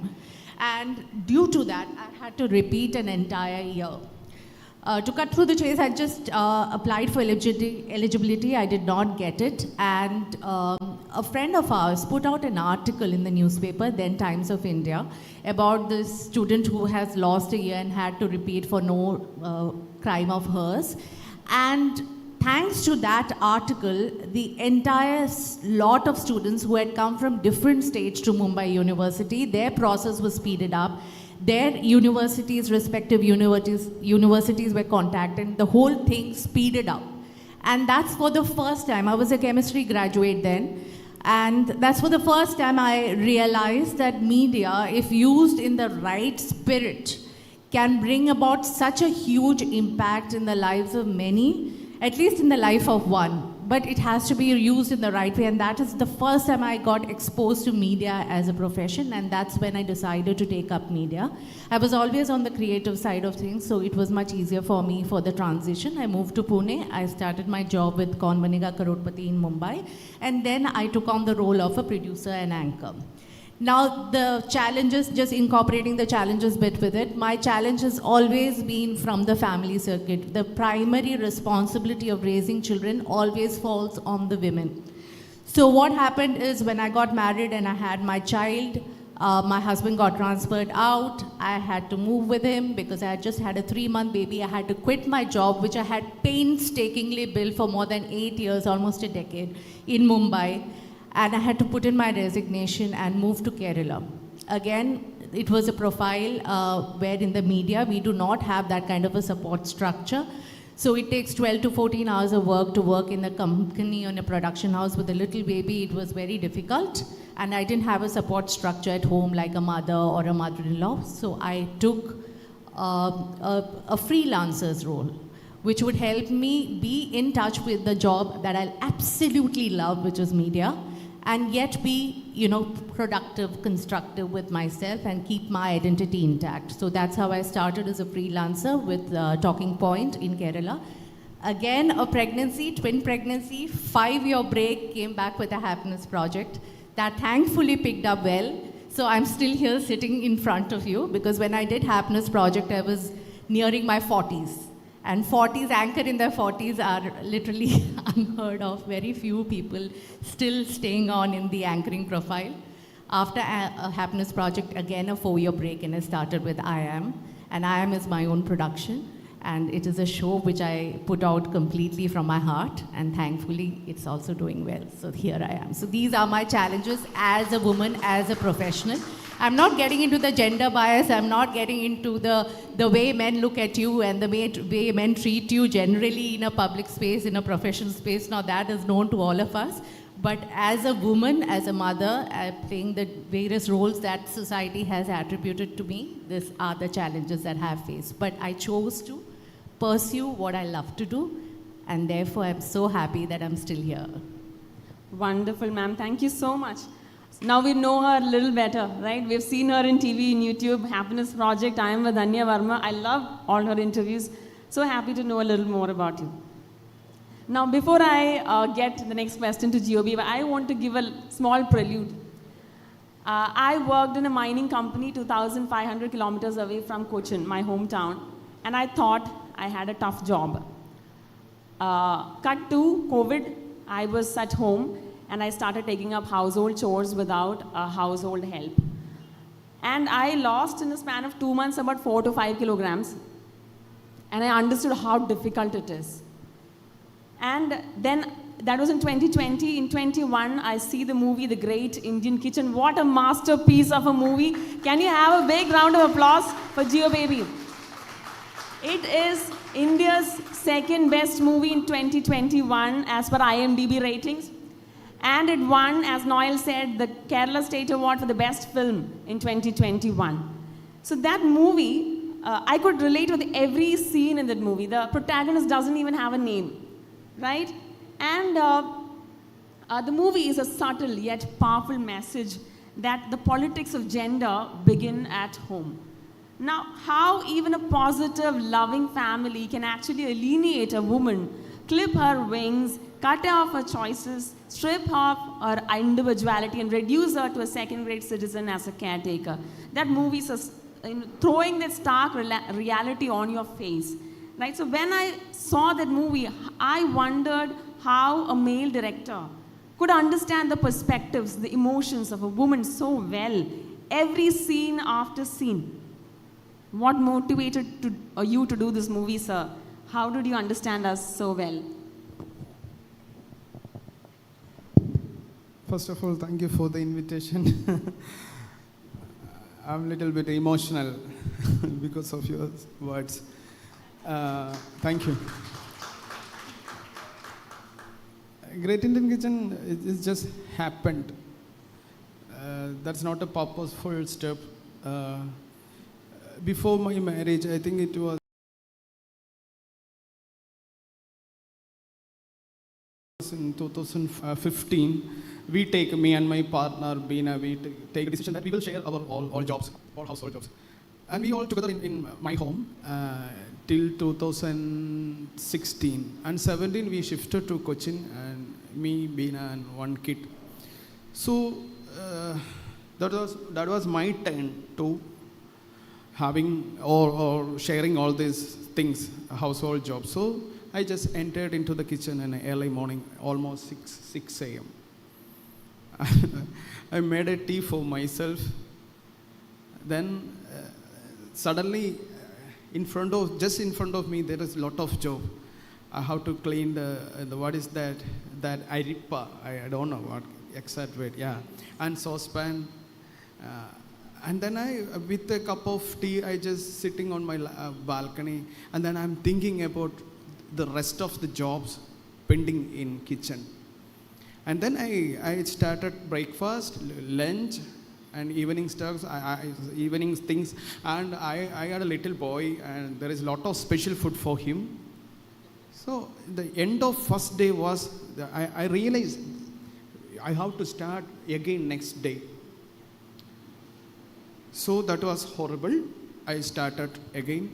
F: And due to that, I had to repeat an entire year. To cut through the chase, I just applied for eligibility. I did not get it. And a friend of ours put out an article in the newspaper, then Times of India, about this student who has lost a year and had to repeat for no crime of hers. And thanks to that article, the entire lot of students who had come from different states to Mumbai University, their process was speeded up. Their universities, respective universities were contacted. The whole thing speeded up. And that's for the first time. I was a chemistry graduate then. And that's for the first time I realized that media, if used in the right spirit, can bring about such a huge impact in the lives of many, at least in the life of one. But it has to be used in the right way, and that is the first time I got exposed to media as a profession, and that's when I decided to take up media. I was always on the creative side of things, so it was much easier for me for the transition. I moved to Pune. I started my job with Kaun Banega Crorepati in Mumbai, and then I took on the role of a producer and anchor. Now the challenges, just incorporating the challenges bit with it, my challenge has always been from the family circuit. The primary responsibility of raising children always falls on the women. So what happened is, when I got married and I had my child, my husband got transferred out. I had to move with him because I had just had a 3-month baby. I had to quit my job, which I had painstakingly built for more than 8 years, almost a decade, in Mumbai. And I had to put in my resignation and move to Kerala. Again, it was a profile where in the media, we do not have that kind of a support structure. So it takes 12 to 14 hours of work to work in a company or in a production house with a little baby. It was very difficult. and I didn't have a support structure at home like a mother or a mother-in-law. So I took a freelancer's role, which would help me be in touch with the job that I absolutely love, which is media, and yet be, productive, constructive with myself and keep my identity intact. So that's how I started as a freelancer with Talking Point in Kerala. Again, a pregnancy, twin pregnancy, 5-year break, came back with a happiness project that thankfully picked up well. So I'm still here sitting in front of you, because when I did happiness project, I was nearing my 40s. And 40s, anchored in their 40s, are literally unheard of. Very few people still staying on in the anchoring profile. After a happiness project, again a 4-year break, and I started with I Am. And I Am is my own production. And it is a show which I put out completely from my heart, and thankfully it's also doing well. So here I am. So these are my challenges as a woman, as a professional. I'm not getting into the gender bias, I'm not getting into the way men look at you and the way men treat you generally in a public space, in a professional space. Now that is known to all of us. But as a woman, as a mother, playing the various roles that society has attributed to me, these are the challenges that I have faced. But I chose to pursue what I love to do, and therefore I'm so happy that I'm still here.
D: Wonderful, ma'am. Thank you so much. Now we know her a little better, right? We've seen her in TV, in YouTube, Happiness Project. I am with Anya Verma. I love all her interviews. So happy to know a little more about you. Now, before I get the next question to GOB, I want to give a small prelude. I worked in a mining company 2,500 kilometers away from Cochin, my hometown, and I thought I had a tough job. Cut to COVID, I was at home, and I started taking up household chores without household help. And I lost in a span of 2 months about 4 to 5 kilograms, and I understood how difficult it is. And then, that was in 2020. In 21, I see the movie, The Great Indian Kitchen. What a masterpiece of a movie. Can you have a big round of applause for Geo Baby? It is India's second best movie in 2021 as per IMDb ratings. And it won, as Noel said, the Kerala State Award for the best film in 2021. So that movie, I could relate with every scene in that movie. The protagonist doesn't even have a name. Right? And the movie is a subtle yet powerful message that the politics of gender begin at home. Now, how even a positive, loving family can actually alienate a woman, clip her wings, cut off her choices, strip off her individuality, and reduce her to a second-grade citizen as a caretaker. That movie is throwing that stark reality on your face. Right? So when I saw that movie, I wondered how a male director could understand the perspectives, the emotions of a woman so well, every scene after scene. What motivated you to do this movie, sir? How did you understand us so well?
G: First of all, thank you for the invitation. I'm a little bit emotional because of your words. Thank you. Great Indian Kitchen, it just happened. That's not a purposeful step. Before my marriage, I think it was in 2015, me and my partner, Beena, we take a decision that we will share our all jobs, all household jobs. And we all together in my home till 2016. And 17, we shifted to Cochin, and me, Beena, and one kid. So that was my turn to having or sharing all these things, household jobs. So I just entered into the kitchen in the early morning, almost 6 a.m. I made a tea for myself. Then suddenly, just in front of me, there is a lot of job. I have to clean the what is that Iripa, I don't know what exact word, yeah, and saucepan. And then with a cup of tea, I just sitting on my balcony, and then I'm thinking about the rest of the jobs pending in kitchen. And then I started breakfast, lunch, and evening stuff, evening things. And I had a little boy, and there is a lot of special food for him. So the end of first day was, I realized I have to start again next day. So that was horrible. I started again.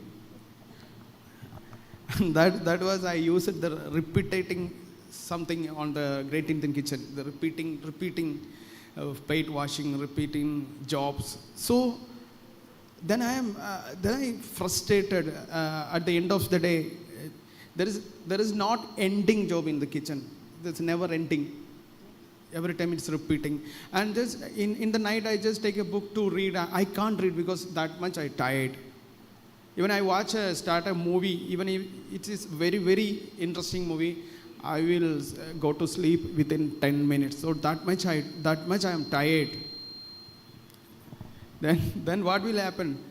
G: that was, I used the repeating something on the Great Indian Kitchen, the repeating plate washing, repeating jobs. So then I frustrated. At the end of the day, there is not ending job in the kitchen. There's never ending. Every time it's repeating. And just in the night, I just take a book to read. I can't read because that much I tired. Even I start a movie, even if it is very, very interesting movie, I will go to sleep within 10 minutes. So that much I am tired. Then what will happen?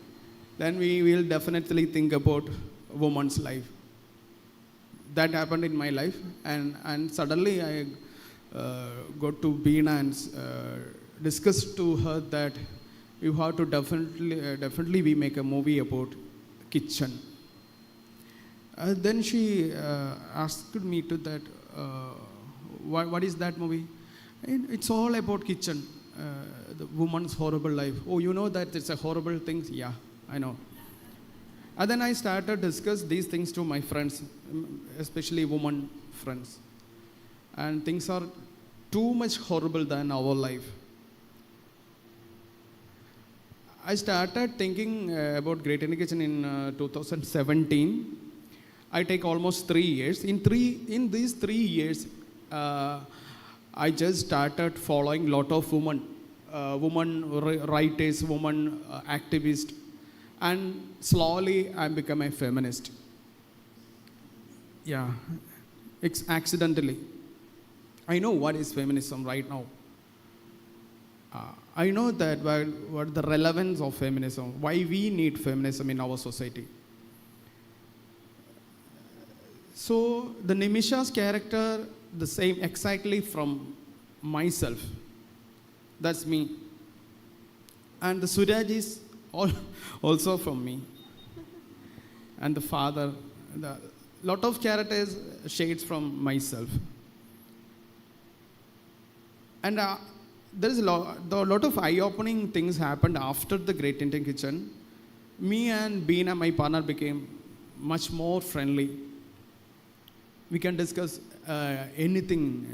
G: Then we will definitely think about woman's life. That happened in my life, and suddenly I go to Beena and discuss to her that you have to definitely we make a movie about kitchen. Then she asked me to that, what is that movie? It's all about kitchen, the woman's horrible life. Oh, you know that it's a horrible thing? Yeah, I know. And then I started to discuss these things to my friends, especially women friends. And things are too much horrible than our life. I started thinking about Great Indian Kitchen in 2017. I take almost 3 years. In these 3 years, I just started following lot of women writers, women activists, and slowly I become a feminist. Yeah, accidentally. I know what is feminism right now. I know that what the relevance of feminism, why we need feminism in our society. So the Nimisha's character, the same exactly from myself. That's me. And the Suraj is also from me. And the father, the lot of characters shades from myself. And there is a lot of eye-opening things happened after the Great Indian Kitchen. Me and Beena, my partner, became much more friendly. We can discuss anything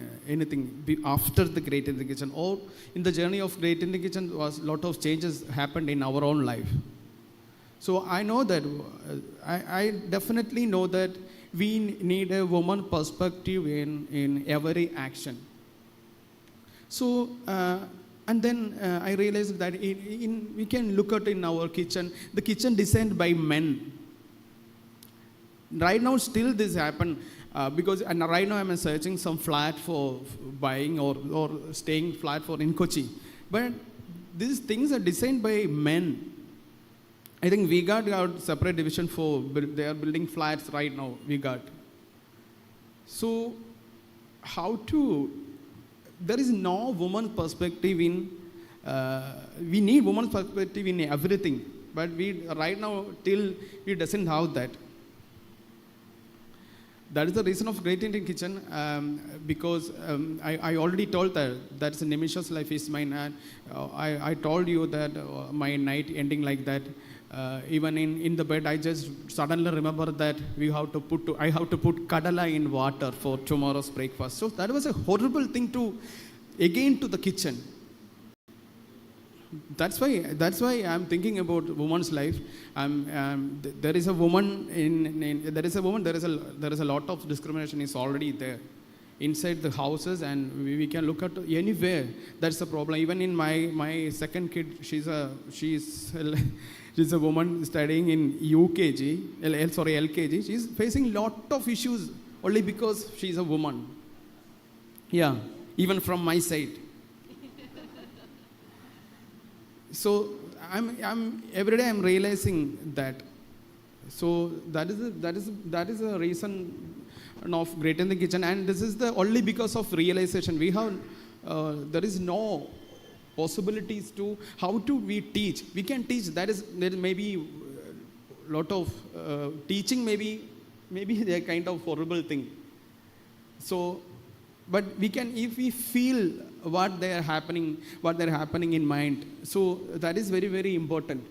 G: after the Great Indian Kitchen, or in the journey of Great Indian Kitchen was a lot of changes happened in our own life. So I know that, I definitely know that we need a woman perspective in every action. So, and then I realized that we can look at in our kitchen, the kitchen designed by men. Right now, still this happen because right now I'm searching some flat for buying or staying flat for in Kochi. But these things are designed by men. I think V-Guard got separate division for, they are building flats right now, V-Guard. So, there is no woman perspective in, we need woman perspective in everything, but we right now till we doesn't have that. That is the reason of Great Indian Kitchen, because I already told that that's Nimisha's life is mine, and I told you that my night ending like that. Even in the bed, I just suddenly remember that I have to put kadala in water for tomorrow's breakfast. So that was a horrible thing to the kitchen. That's why I'm thinking about woman's life. There is a woman there is a lot of discrimination is already there inside the houses, and we can look at anywhere. That's the problem. Even in my second kid, she's a woman studying in LKG. She's facing lot of issues only because she's a woman. Yeah, even from my side. So every day I'm realizing that. So that is a reason of Great in the Kitchen, and this is the only because of realization. We have, there is no possibilities to how to we teach. We can teach. There may be lot of teaching. Maybe a kind of horrible thing. So, but we can, if we feel what they're happening in mind. So that is very, very important.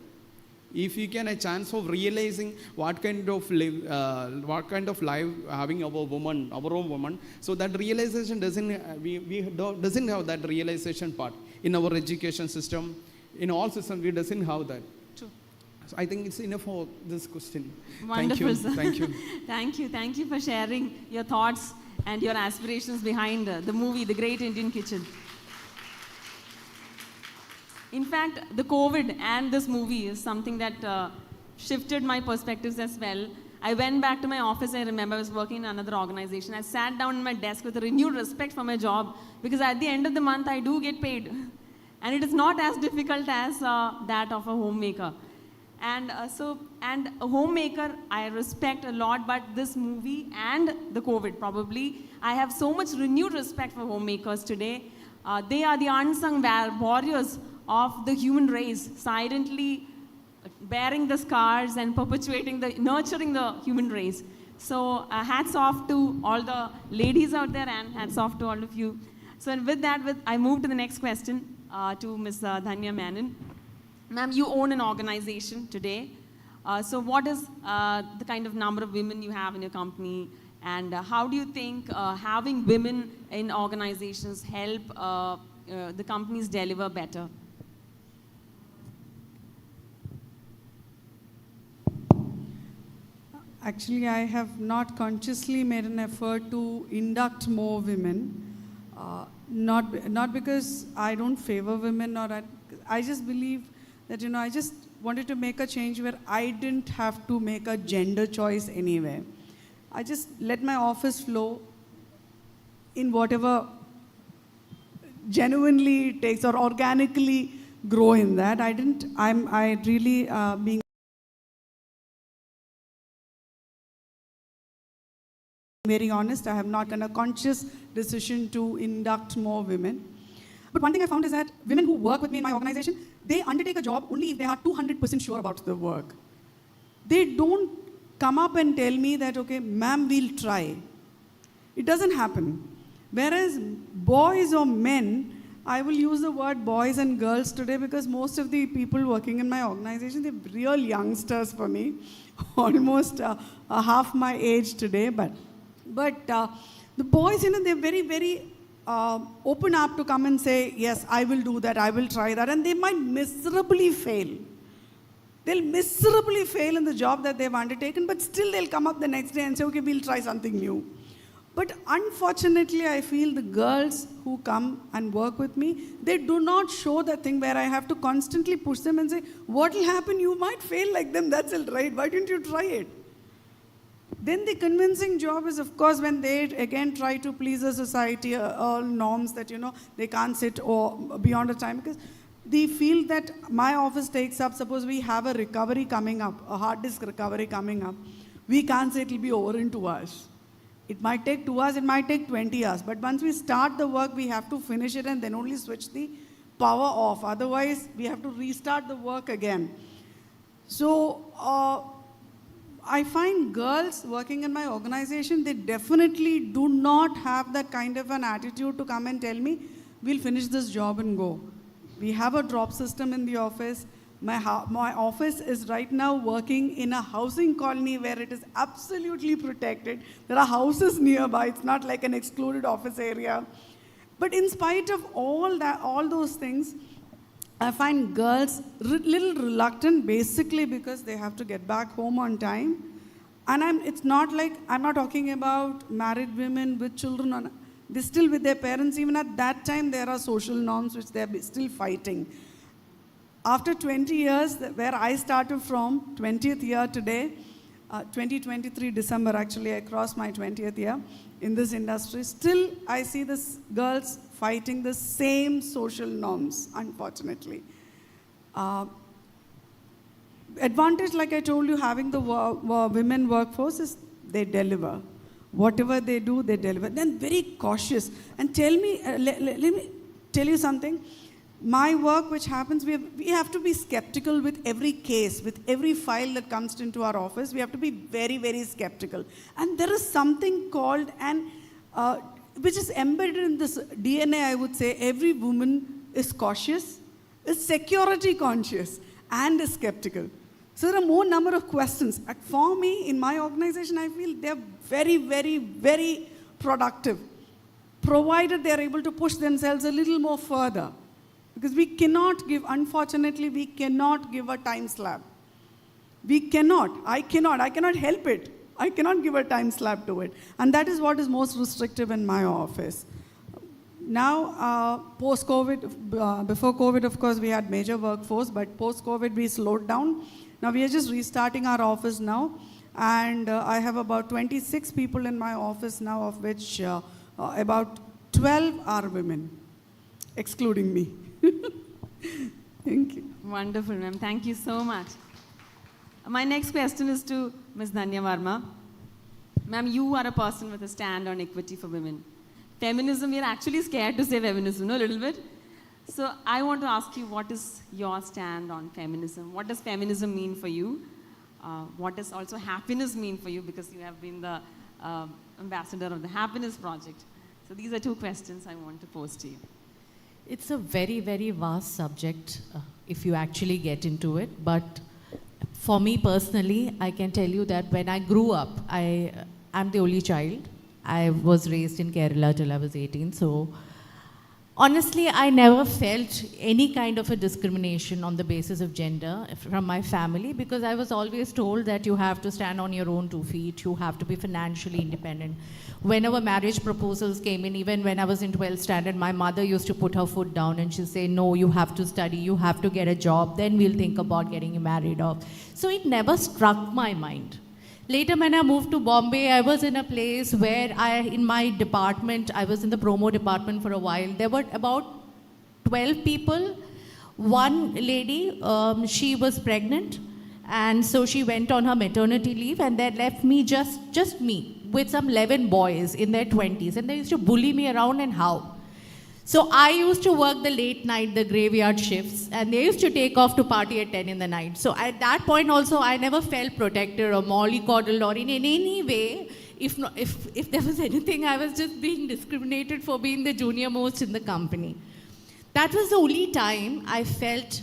G: If you can a chance of realizing what kind of life having our own woman, so that realization doesn't have that realization part in our education system, in all systems we doesn't have that.
D: True.
G: So I think it's enough for this question.
D: Wonderful, sir.
G: Thank you.
D: Thank you for sharing your thoughts and your aspirations behind the movie, The Great Indian Kitchen. In fact, the COVID and this movie is something that shifted my perspectives as well. I went back to my office. I remember I was working in another organization. I sat down in my desk with a renewed respect for my job, because at the end of the month, I do get paid. And it is not as difficult as that of a homemaker. And and a homemaker, I respect a lot, but this movie and the COVID probably, I have so much renewed respect for homemakers today. They are the unsung warriors of the human race, silently bearing the scars and nurturing the human race. So hats off to all the ladies out there, and hats off to all of you. So with that, I move to the next question to Ms. Dhanya Menon. Ma'am, you own an organization today. So what is the kind of number of women you have in your company, and how do you think having women in organizations help the companies deliver better?
E: Actually, I have not consciously made an effort to induct more women. Not because I don't favor women, or I just believe that, I just wanted to make a change where I didn't have to make a gender choice anywhere. I just let my office flow in whatever genuinely it takes, or organically grow in that. I really being very honest, I have not done a conscious decision to induct more women. But one thing I found is that women who work with me in my organization, they undertake a job only if they are 200% sure about the work. They don't come up and tell me that, okay, ma'am, we'll try. It doesn't happen. Whereas boys or men, I will use the word boys and girls today, because most of the people working in my organization, they're real youngsters for me, almost half my age today. But the boys, they're very, very open up to come and say, yes, I will do that, I will try that, and they might miserably fail. They'll miserably fail in the job that they've undertaken, but still they'll come up the next day and say, okay, we'll try something new. But unfortunately, I feel the girls who come and work with me, they do not show that thing where I have to constantly push them and say, what will happen? You might fail like them, that's all right. Why didn't you try it? Then the convincing job is, of course, when they again try to please the society, all norms that, they can't sit or beyond a time, because they feel that my office takes up, suppose we have a recovery coming up, a hard disk recovery coming up, we can't say it will be over in 2 hours. It might take 2 hours, it might take 20 hours, but once we start the work, we have to finish it and then only switch the power off. Otherwise, we have to restart the work again. So, I find girls working in my organization, they definitely do not have that kind of an attitude to come and tell me, we'll finish this job and go. We have a drop system in the office. My office is right now working in a housing colony where it is absolutely protected. There are houses nearby. It's not like an excluded office area. But in spite of all those things, I find girls little reluctant, basically because they have to get back home on time. And it's not like, I'm not talking about married women with children. They're still with their parents. Even at that time, there are social norms which they're still fighting. After 20 years, where I started from, 20th year today, 2023 December actually, I crossed my 20th year in this industry. Still, I see these girls fighting the same social norms, unfortunately. Advantage, like I told you, having the women workforce is they deliver. Whatever they do, they deliver. Then very cautious. And tell me, let me tell you something. My work, which happens, we have to be skeptical with every case, with every file that comes into our office. We have to be very, very skeptical. And there is something called, which is embedded in this DNA, I would say. Every woman is cautious, is security conscious, and is skeptical. So there are more number of questions. For me, in my organization, I feel they're very, very, very productive, provided they're able to push themselves a little more further. Because we cannot give, unfortunately, we cannot give a time slab. We cannot. I cannot help it. I cannot give a time slab to it. And that is what is most restrictive in my office. Now, post-COVID, before COVID, of course, we had major workforce, but post-COVID, we slowed down. Now, we are just restarting our office now. And I have about 26 people in my office now, of which about 12 are women, excluding me. Thank you.
D: Wonderful, ma'am. Thank you so much. My next question is to Ms. Dhanya Varma. Ma'am, you are a person with a stand on equity for women. Feminism, we are actually scared to say feminism, no, a little bit. So I want to ask you, what is your stand on feminism? What does feminism mean for you? What does also happiness mean for you? Because you have been the ambassador of the Happiness Project. So these are two questions I want to pose to you.
F: It's a very, very vast subject if you actually get into it. But for me personally, I can tell you that when I grew up, I'm the only child. I was raised in Kerala till I was 18. So honestly, I never felt any kind of a discrimination on the basis of gender from my family, because I was always told that you have to stand on your own 2 feet, you have to be financially independent. Whenever marriage proposals came in, even when I was in 12th standard, my mother used to put her foot down and she'd say, no, you have to study, you have to get a job, then we'll think about getting you married off. So it never struck my mind. Later, when I moved to Bombay, I was in a place where in my department, I was in the promo department for a while. There were about 12 people. One lady, she was pregnant, and so she went on her maternity leave, and that left me, just me, with some 11 boys in their 20s, and they used to bully me around and how. So I used to work the late night, the graveyard shifts, and they used to take off to party at 10 in the night. So at that point also, I never felt protected or mollycoddled or in any way. If there was anything, I was just being discriminated for being the junior most in the company. That was the only time I felt,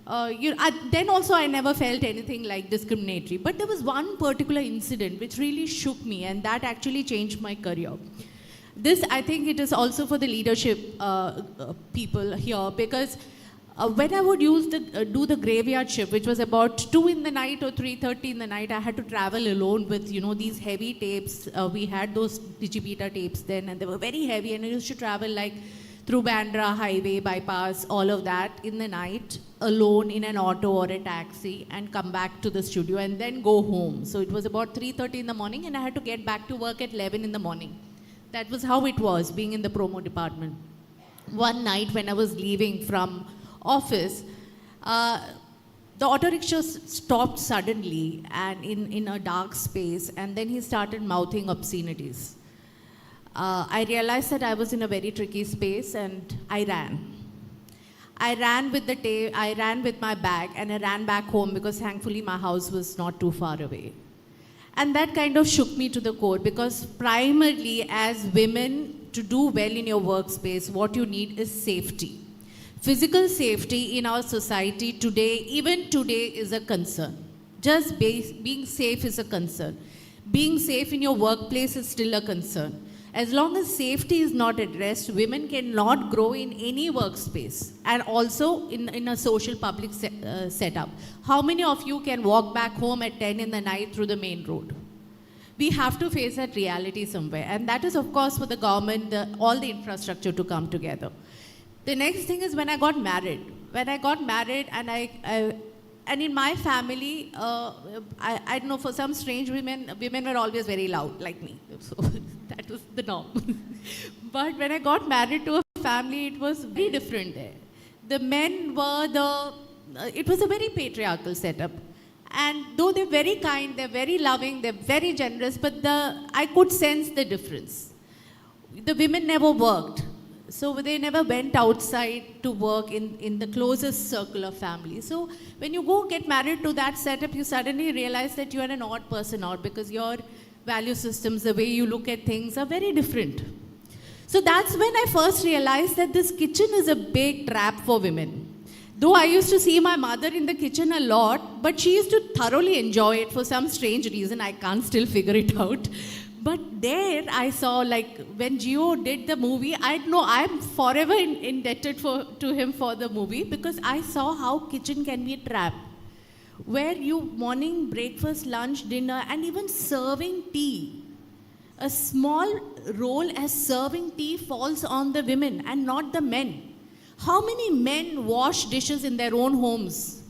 F: then also I never felt anything like discriminatory. But there was one particular incident which really shook me, and that actually changed my career. This, I think it is also for the leadership people here, because when I would do the graveyard shift, which was about 2 in the night or 3:30 in the night, I had to travel alone with, these heavy tapes. We had those digibeta tapes then, and they were very heavy, and I used to travel like through Bandra, highway, bypass, all of that in the night, alone in an auto or a taxi, and come back to the studio and then go home. So it was about 3:30 in the morning, and I had to get back to work at 11 in the morning. That was how it was, being in the promo department. One night when I was leaving from office, the auto rickshaw stopped suddenly and in a dark space, and then he started mouthing obscenities. I realized that I was in a very tricky space, and I ran. I ran with my bag, and I ran back home because thankfully my house was not too far away. And that kind of shook me to the core, because primarily as women, to do well in your workspace, what you need is safety. Physical safety in our society today, even today, is a concern. Just being safe is a concern. Being safe in your workplace is still a concern. As long as safety is not addressed, women cannot grow in any workspace, and also in a social public setup. How many of you can walk back home at 10 in the night through the main road? We have to face that reality somewhere, and that is, of course, for the government, all the infrastructure to come together. The next thing is when I got married. When I got married, and in my family, I don't know, for some strange women were always very loud, like me. So that was the norm. But when I got married to a family, it was very different there. The men were it was a very patriarchal setup. And though they're very kind, they're very loving, they're very generous, but I could sense the difference. The women never worked. So they never went outside to work in the closest circle of family. So when you go get married to that setup, you suddenly realize that you are an odd person out because your value systems, the way you look at things are very different. So that's when I first realized that this kitchen is a big trap for women. Though I used to see my mother in the kitchen a lot, but she used to thoroughly enjoy it for some strange reason. I can't still figure it out. But there I saw, like, when Gio did the movie, I know I'm forever indebted to him for the movie, because I saw how kitchen can be a trap. Where you morning, breakfast, lunch, dinner, and even serving tea. A small role as serving tea falls on the women and not the men. How many men wash dishes in their own homes?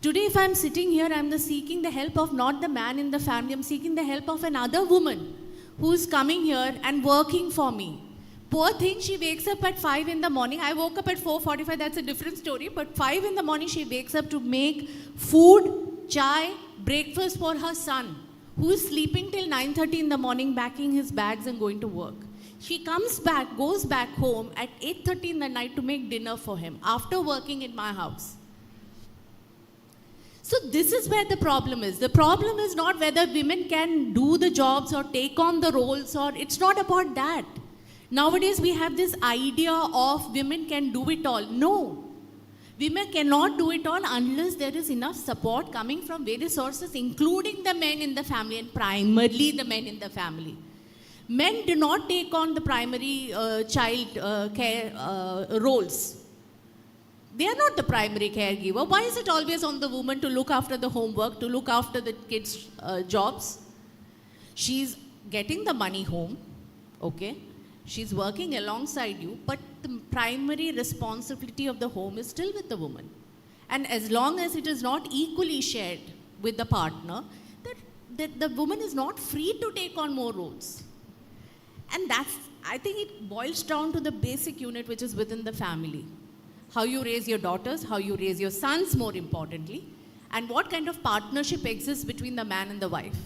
F: Today, if I'm sitting here, I'm seeking the help of not the man in the family, I'm seeking the help of another woman who's coming here and working for me. Poor thing, she wakes up at 5 in the morning. I woke up at 4:45, that's a different story, but 5 in the morning she wakes up to make food, chai, breakfast for her son, who is sleeping till 9:30 in the morning, packing his bags and going to work. She comes back, goes back home at 8:30 in the night to make dinner for him after working in my house. So this is where the problem is. The problem is not whether women can do the jobs or take on the roles, or it's not about that. Nowadays we have this idea of women can do it all. No. Women cannot do it all unless there is enough support coming from various sources, including the men in the family, and primarily the men in the family. Men do not take on the primary child care roles. They are not the primary caregiver. Why is it always on the woman to look after the homework, to look after the kids' jobs? She's getting the money home, okay? She's working alongside you, but the primary responsibility of the home is still with the woman. And as long as it is not equally shared with the partner, that the woman is not free to take on more roles. And I think it boils down to the basic unit which is within the family. How you raise your daughters, how you raise your sons, more importantly, and what kind of partnership exists between the man and the wife.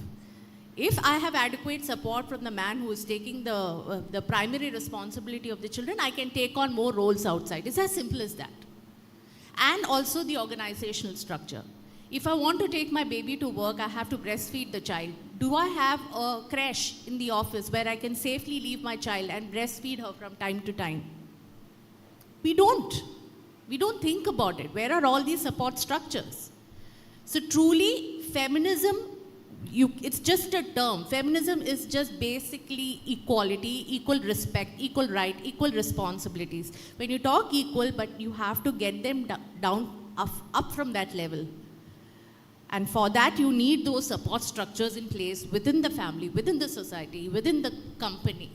F: If I have adequate support from the man who is taking the primary responsibility of the children, I can take on more roles outside. It's as simple as that. And also the organizational structure. If I want to take my baby to work, I have to breastfeed the child. Do I have a creche in the office where I can safely leave my child and breastfeed her from time to time? We don't. We don't think about it. Where are all these support structures? So truly, feminism, it's just a term. Feminism is just basically equality, equal respect, equal right, equal responsibilities. When you talk equal, but you have to get them down, up from that level. And for that, you need those support structures in place within the family, within the society, within the company,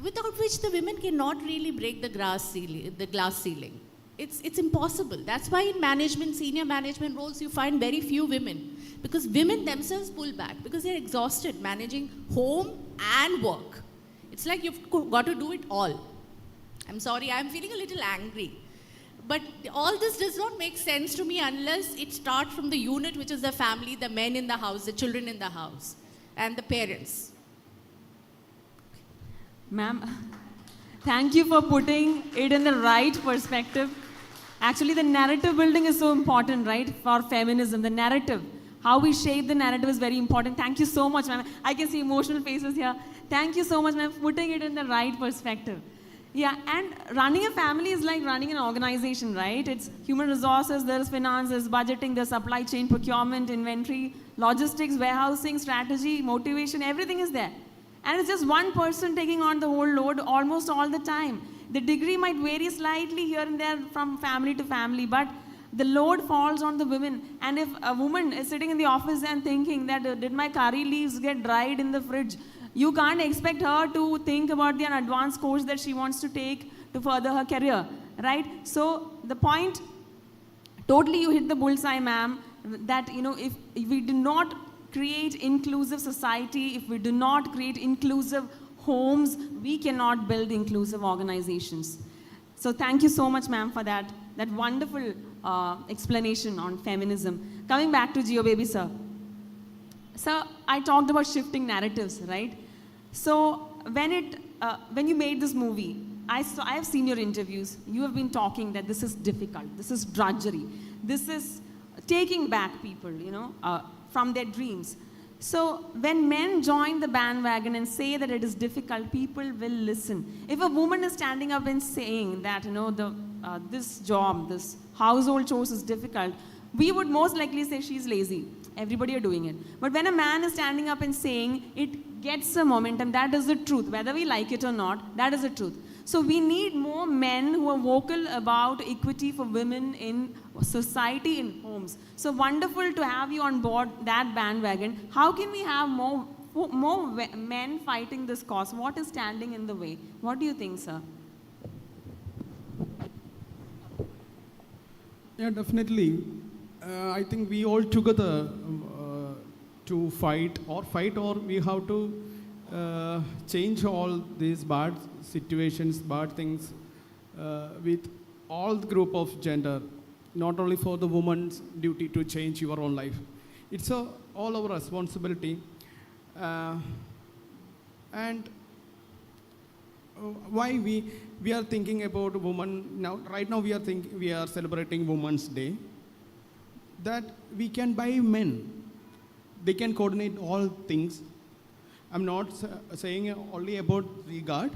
F: without which the women cannot really break the glass ceiling. It's impossible. That's why in management, senior management roles, you find very few women, because women themselves pull back because they're exhausted managing home and work. It's like you've got to do it all. I'm sorry, I'm feeling a little angry. But all this does not make sense to me unless it starts from the unit, which is the family, the men in the house, the children in the house, and the parents.
D: Ma'am, thank you for putting it in the right perspective. Actually, the narrative building is so important, right, for feminism. The narrative, how we shape the narrative is very important. Thank you so much, ma'am. I can see emotional faces here. Thank you so much, ma'am, for putting it in the right perspective. Yeah, and running a family is like running an organization, right? It's human resources, there's finance, there's budgeting, there's supply chain, procurement, inventory, logistics, warehousing, strategy, motivation, everything is there. And it's just one person taking on the whole load almost all the time. The degree might vary slightly here and there from family to family, but the load falls on the women. And if a woman is sitting in the office and thinking that, did my curry leaves get dried in the fridge? You can't expect her to think about the advanced course that she wants to take to further her career, right? So the point, totally you hit the bullseye, ma'am, that, if we do not create inclusive society, if we do not create inclusive homes, we cannot build inclusive organizations. So thank you so much, ma'am, for that wonderful explanation on feminism. Coming back to Geo Baby, sir. Sir, I talked about shifting narratives, right? So when you made this movie, I have seen your interviews. You have been talking that this is difficult, this is drudgery, this is taking back people, from their dreams. So when men join the bandwagon and say that it is difficult, people will listen. If a woman is standing up and saying that, this job, this household chores is difficult, we would most likely say she's lazy. Everybody are doing it. But when a man is standing up and saying it gets a momentum, that is the truth. Whether we like it or not, that is the truth. So we need more men who are vocal about equity for women in society, in homes. So wonderful to have you on board that bandwagon. How can we have more men fighting this cause? What is standing in the way? What do you think, sir?
G: Yeah, definitely. I think we all together to fight, or we have to change all these bad situations, bad things with all the group of gender, not only for the woman's duty to change your own life. It's all our responsibility. And why we are thinking about women now? Right now we are celebrating Women's Day. That we can buy men. They can coordinate all things. I'm not saying only about regard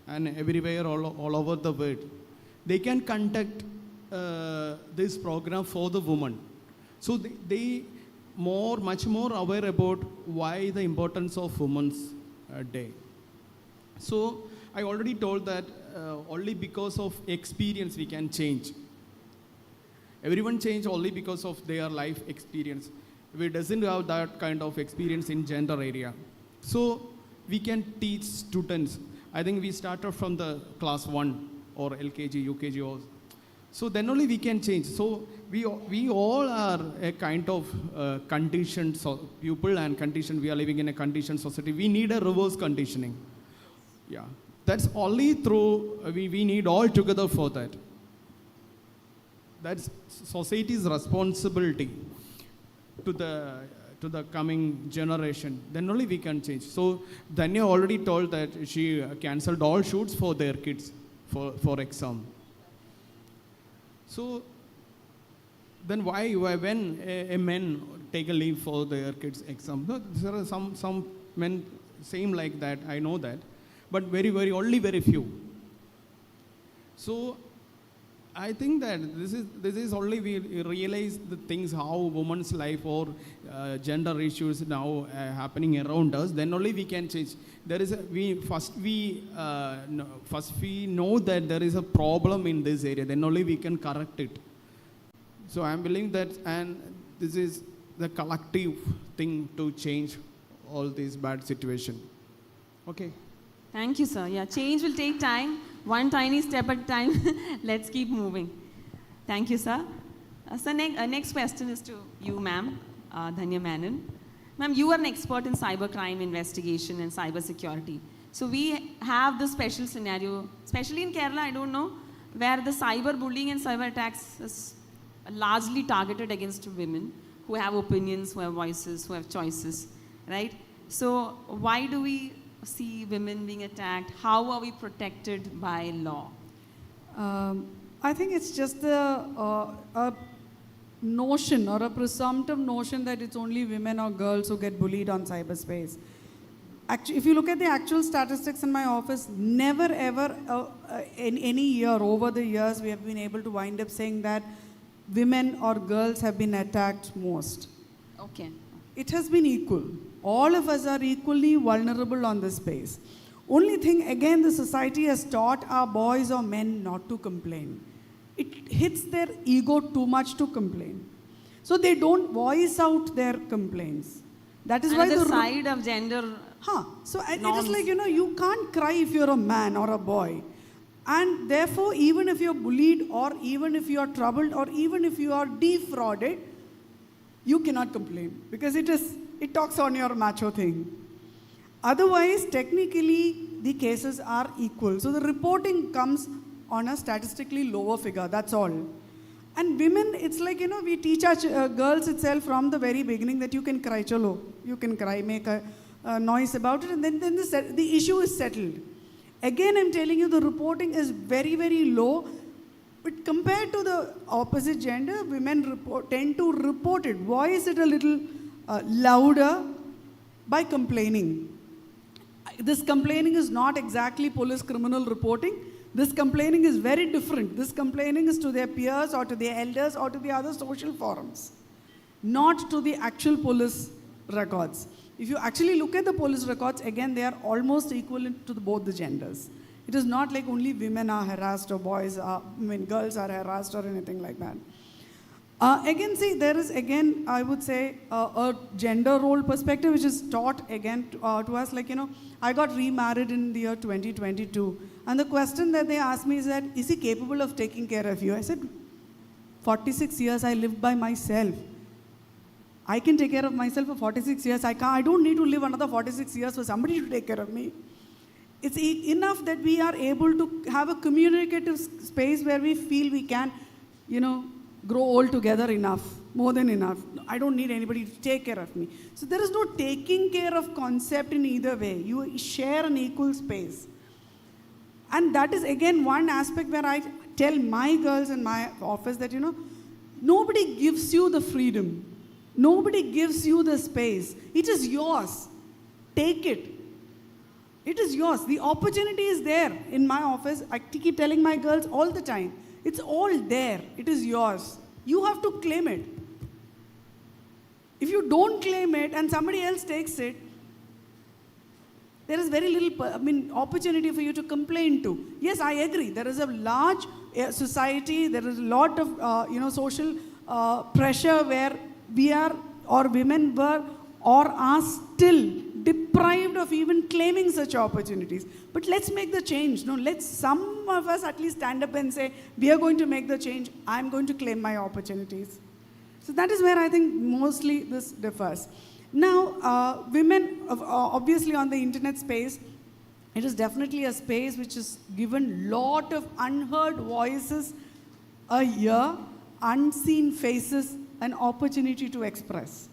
G: and everywhere all over the world. They can conduct this program for the woman. So they much more aware about why the importance of Women's Day. So I already told that only because of experience we can change. Everyone change only because of their life experience. We doesn't have that kind of experience in gender area. So we can teach students. I think we started from the class 1 or LKG, UKG. Or, so then only we can change. So we all are a kind of conditioned people and conditioned. We are living in a conditioned society. We need a reverse conditioning. Yeah, that's only through, we need all together for that. That's society's responsibility to the coming generation. Then only we can change. So Dhanya already told that she cancelled all shoots for their kids for exam. So then why when a men take a leave for their kids' exam? No, there are some men same like that. I know that, but only very few. So I think that this is only we realize the things how women's life or gender issues now happening around us. Then only we can change. There is first we know that there is a problem in this area. Then only we can correct it. So I am believing that, and this is the collective thing to change all this bad situation. Okay.
D: Thank you, sir. Yeah, change will take time. One tiny step at a time. Let's keep moving. Thank you, sir. So next question is to you, ma'am, Dhanya Menon. Ma'am, you are an expert in cybercrime investigation and cyber security. So we have this special scenario, especially in Kerala, I don't know, where the cyber bullying and cyber attacks is largely targeted against women who have opinions, who have voices, who have choices, right? So why do we see women being attacked? How are we protected by law?
E: I think it's just a notion or a presumptive notion that it's only women or girls who get bullied on cyberspace. Actually, if you look at the actual statistics in my office, never ever in any year over the years we have been able to wind up saying that women or girls have been attacked most.
D: Okay.
E: It has been equal. All of us are equally vulnerable on this space. Only thing, again, the society has taught our boys or men not to complain. It hits their ego too much to complain. So they don't voice out their complaints. That is
D: Another
E: why the
D: side of gender.
E: So it is like, you can't cry if you're a man or a boy. And therefore, even if you're bullied or even if you are troubled or even if you are defrauded, you cannot complain because it talks on your macho thing. Otherwise, technically, the cases are equal. So the reporting comes on a statistically lower figure, that's all. And women, it's like, we teach our girls itself from the very beginning that you can cry, chalo, you can cry, make a noise about it, and then the issue is settled. Again, I'm telling you, the reporting is very, very low. But compared to the opposite gender, women tend to report it. Why is it a little louder? By complaining. This complaining is not exactly police criminal reporting. This complaining is very different. This complaining is to their peers or to their elders or to the other social forums, not to the actual police records. If you actually look at the police records, again, they are almost equivalent to both the genders. It is not like only women are harassed or girls are harassed or anything like that. Again, see, there is again, I would say, a gender role perspective which is taught again to us. Like, I got remarried in the year 2022. And the question that they asked me is that, is he capable of taking care of you? I said, 46 years I lived by myself. I can take care of myself for 46 years. I don't need to live another 46 years for somebody to take care of me. It's enough that we are able to have a communicative space where we feel we can, grow old together enough, more than enough. I don't need anybody to take care of me. So there is no taking care of concept in either way. You share an equal space. And that is again one aspect where I tell my girls in my office that, nobody gives you the freedom. Nobody gives you the space. It is yours. Take it. It is yours. The opportunity is there in my office. I keep telling my girls all the time. It's all there. It is yours. You have to claim it. If you don't claim it and somebody else takes it, there is very little opportunity for you to complain to. Yes, I agree. There is a large society. There is a lot of social pressure where we are, or women were, or are still deprived of even claiming such opportunities. But let's make the change. Let's some of us at least stand up and say, we are going to make the change. I'm going to claim my opportunities. So that is where I think mostly this differs. Now, women, obviously on the internet space, it is definitely a space which is given lot of unheard voices a year, unseen faces, an opportunity to express.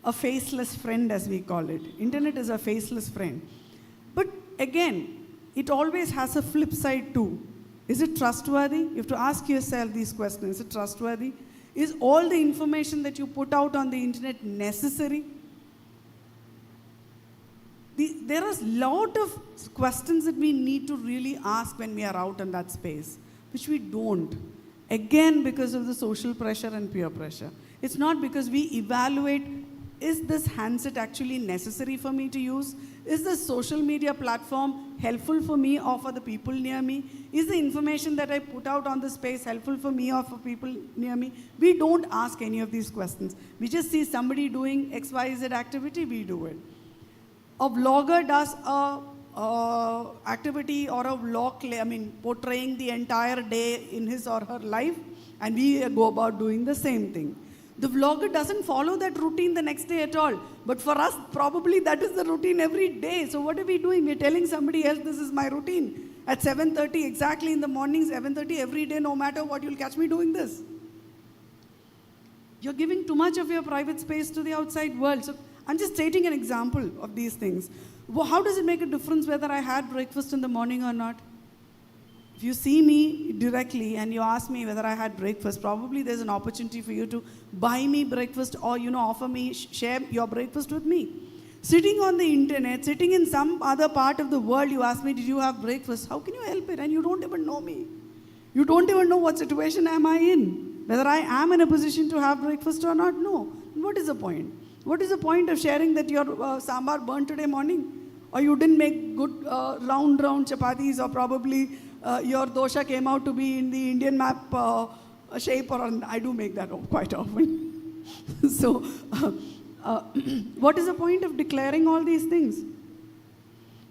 E: A faceless friend, as we call it. Internet is a faceless friend. But again, it always has a flip side too. Is it trustworthy? You have to ask yourself these questions. Is it trustworthy? Is all the information that you put out on the internet necessary? There are a lot of questions that we need to really ask when we are out in that space, which we don't. Again, because of the social pressure and peer pressure. It's not because we evaluate, is this handset actually necessary for me to use? Is the social media platform helpful for me or for the people near me? Is the information that I put out on the space helpful for me or for people near me? We don't ask any of these questions. We just see somebody doing XYZ activity, we do it. A vlogger does a activity or a vlog, portraying the entire day in his or her life, and we go about doing the same thing. The vlogger doesn't follow that routine the next day at all. But for us, probably that is the routine every day. So what are we doing? We're telling somebody else, this is my routine. At 7:30, exactly in the morning, 7:30 every day, no matter what, you'll catch me doing this. You're giving too much of your private space to the outside world. So I'm just stating an example of these things. How does it make a difference whether I had breakfast in the morning or not? If you see me directly and you ask me whether I had breakfast, probably there's an opportunity for you to buy me breakfast or, offer me, share your breakfast with me. Sitting on the internet, sitting in some other part of the world, you ask me, did you have breakfast? How can you help it? And you don't even know me. You don't even know what situation am I in. Whether I am in a position to have breakfast or not, no. What is the point? What is the point of sharing that your sambar burnt today morning? Or you didn't make good round chapatis, or probably your dosha came out to be in the Indian map shape, or I do make that quite often. So, what is the point of declaring all these things?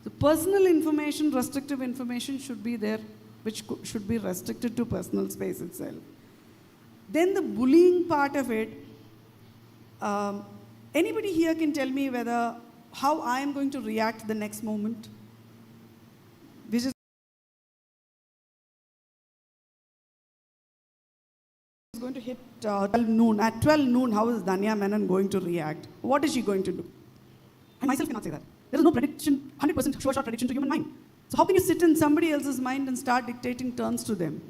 E: The personal information, restrictive information should be there, which should be restricted to personal space itself. Then the bullying part of it, anybody here can tell me how I am going to react the next moment? Which is going to hit 12 noon. At 12 noon, how is Danya Menon going to react? What is she going to do? I myself cannot say that. There is no prediction, 100% sure shot prediction to human mind. So how can you sit in somebody else's mind and start dictating terms to them?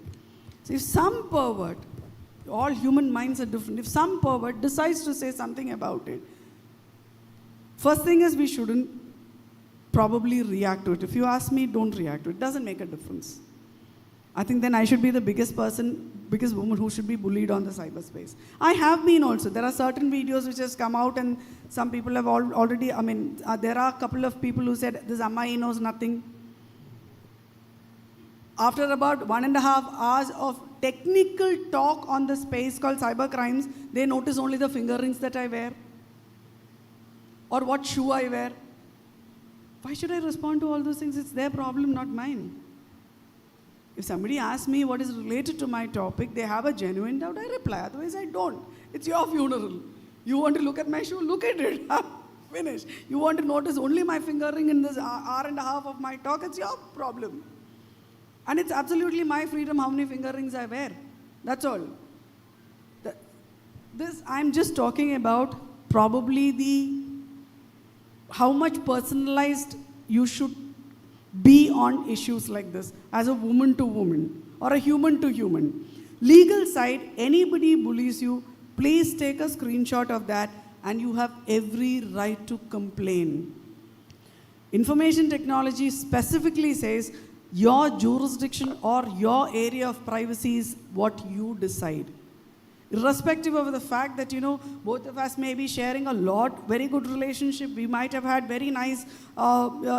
E: So if some pervert, all human minds are different, if some pervert decides to say something about it, first thing is we shouldn't probably react to it. If you ask me, don't react to it. It doesn't make a difference. I think then I should be the biggest woman who should be bullied on the cyberspace. I have been also. There are certain videos which has come out and some people have already, there are a couple of people who said, this Amma knows nothing. After about 1.5 hours of technical talk on the space called cyber crimes, they notice only the finger rings that I wear or what shoe I wear. Why should I respond to all those things? It's their problem, not mine. If somebody asks me what is related to my topic, they have a genuine doubt, I reply. Otherwise, I don't. It's your funeral. You want to look at my shoe? Look at it. Finish. You want to notice only my finger ring in this hour and a half of my talk? It's your problem. And it's absolutely my freedom how many finger rings I wear. That's all. I'm just talking about probably how much personalized you should be on issues like this as a woman to woman or a human to human. Legal side, anybody bullies you, please take a screenshot of that and you have every right to complain. Information technology specifically says your jurisdiction or your area of privacy is what you decide. Irrespective of the fact that, both of us may be sharing a lot, very good relationship, we might have had very nice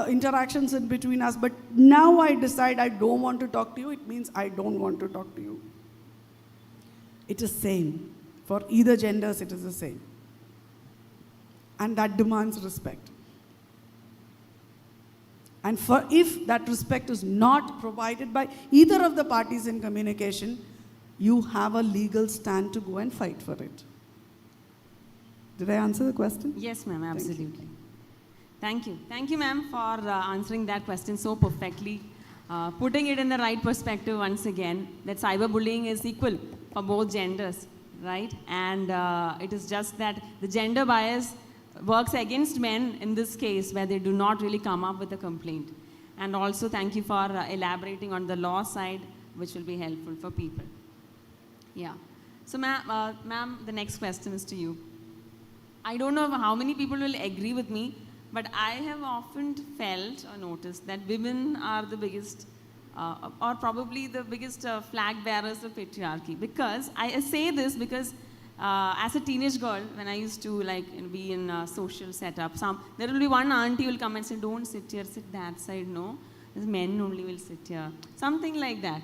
E: interactions in between us, but now I decide I don't want to talk to you, it means I don't want to talk to you. It is same. For either genders, it is the same. And that demands respect. And if that respect is not provided by either of the parties in communication, you have a legal stand to go and fight for it. Did I answer the question?
D: Yes, ma'am, absolutely. Thank you. Thank you, ma'am, for answering that question so perfectly, putting it in the right perspective once again, that cyberbullying is equal for both genders, right? And it is just that the gender bias works against men in this case, where they do not really come up with a complaint. And also, thank you for elaborating on the law side, which will be helpful for people. Yeah. So, ma'am, the next question is to you. I don't know how many people will agree with me, but I have often felt or noticed that women are the biggest, or probably the biggest flag bearers of patriarchy. Because I say this because as a teenage girl, when I used to be in a social setup, there will be one auntie who will come and say, don't sit here, sit that side, no. Men only will sit here. Something like that,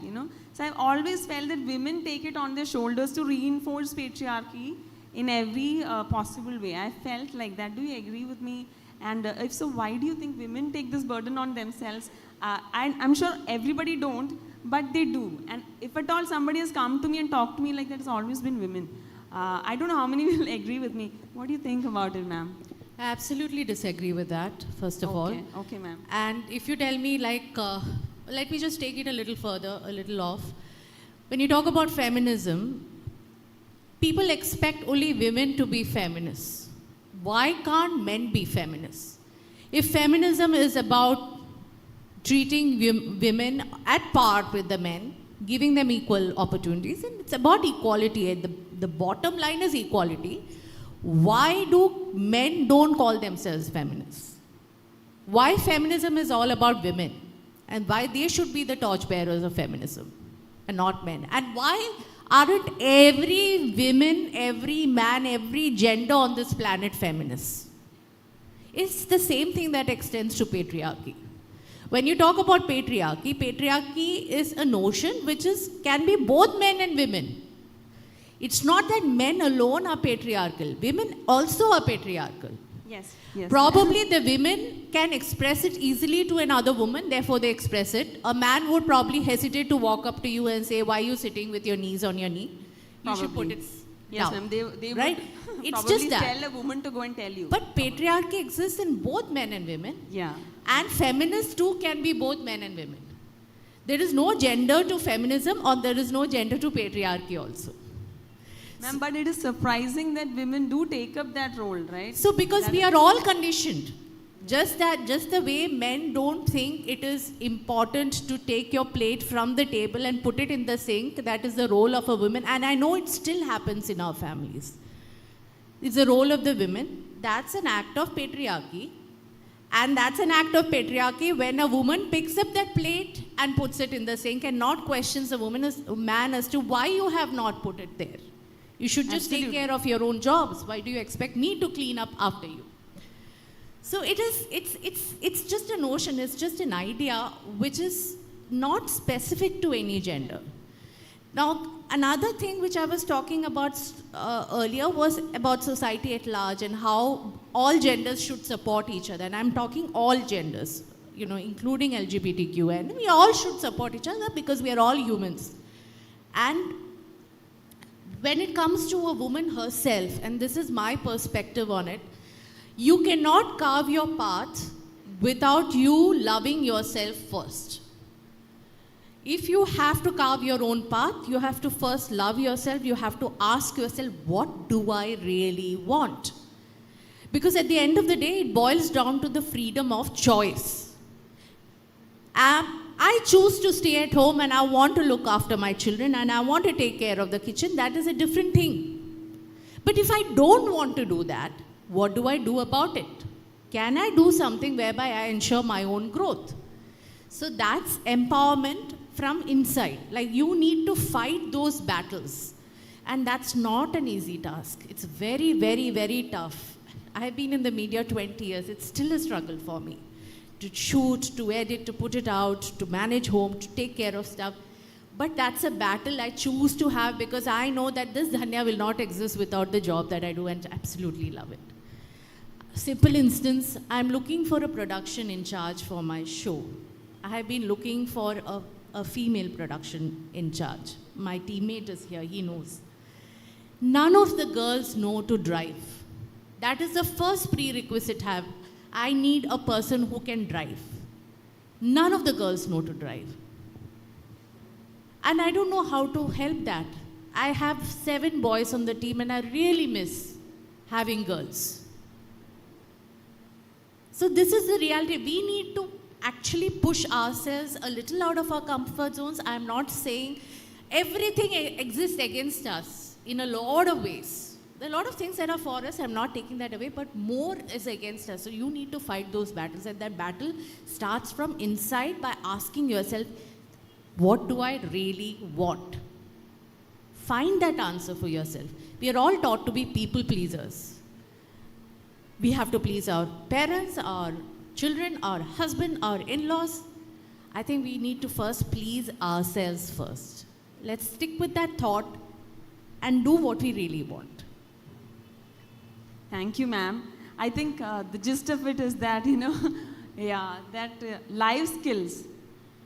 D: So I've always felt that women take it on their shoulders to reinforce patriarchy in every possible way. I felt like that. Do you agree with me? And if so, why do you think women take this burden on themselves? I'm sure everybody don't, but they do. And if at all somebody has come to me and talked to me like that, it's always been women. I don't know how many will agree with me. What do you think about it, ma'am?
F: I absolutely disagree with that, first of all.
D: Okay, ma'am.
F: And if you tell me, let me just take it a little further, a little off. When you talk about feminism, people expect only women to be feminists. Why can't men be feminists? If feminism is about treating women at par with the men, giving them equal opportunities, and it's about equality, the bottom line is equality, why do men don't call themselves feminists? Why feminism is all about women and why they should be the torchbearers of feminism and not men? And why aren't every woman, every man, every gender on this planet feminists? It's the same thing that extends to patriarchy. When you talk about patriarchy, patriarchy is a notion which can be both men and women. It's not that men alone are patriarchal. Women also are patriarchal.
D: Yes.
F: Probably the women can express it easily to another woman, therefore they express it. A man would probably hesitate to walk up to you and say, why are you sitting with your knees on your knee?
D: Probably.
F: You should put it
D: Yes,
F: down.
D: ma'am. They
F: right?
D: would
F: It's
D: probably
F: just that.
D: tell a woman to go and tell you.
F: But patriarchy exists in both men and women.
D: Yeah.
F: And feminists too can be both men and women. There is no gender to feminism or there is no gender to patriarchy also.
D: Ma'am, but it is surprising that women do take up that role, right?
F: So because we are all conditioned. Just the way men don't think it is important to take your plate from the table and put it in the sink, that is the role of a woman. And I know it still happens in our families. It's the role of the women. That's an act of patriarchy. And that's an act of patriarchy when a woman picks up that plate and puts it in the sink and not questions a man as to why you have not put it there. You should just take care of your own jobs. Why do you expect me to clean up after you? So it's just a notion, it's just an idea which is not specific to any gender. Now, another thing which I was talking about earlier was about society at large and how all genders should support each other. And I'm talking all genders, including LGBTQ. And we all should support each other because we are all humans. And when it comes to a woman herself, and this is my perspective on it, you cannot carve your path without you loving yourself first. If you have to carve your own path, you have to first love yourself. You have to ask yourself, what do I really want? Because at the end of the day, it boils down to the freedom of choice. I choose to stay at home and I want to look after my children and I want to take care of the kitchen. That is a different thing. But if I don't want to do that, what do I do about it? Can I do something whereby I ensure my own growth? So that's empowerment from inside. Like, you need to fight those battles. And that's not an easy task. It's very, very, very tough. I've been in the media 20 years. It's still a struggle for me. To shoot, to edit, to put it out, to manage home, to take care of stuff. But that's a battle I choose to have because I know that this Dhanya will not exist without the job that I do and absolutely love it. Simple instance, I'm looking for a production in charge for my show. I have been looking for a female production in charge. My teammate is here, he knows. None of the girls know to drive. That is the first prerequisite I have. I need a person who can drive. None of the girls know to drive. And I don't know how to help that. I have 7 boys on the team and I really miss having girls. So this is the reality. We need to actually push ourselves a little out of our comfort zones. I'm not saying everything exists against us in a lot of ways. There are a lot of things that are for us. I'm not taking that away, but more is against us. So you need to fight those battles. And that battle starts from inside by asking yourself, what do I really want? Find that answer for yourself. We are all taught to be people pleasers. We have to please our parents, our children, our husband, our in-laws. I think we need to first please ourselves first. Let's stick with that thought and do what we really want.
D: Thank you, ma'am. I think the gist of it is that, life skills,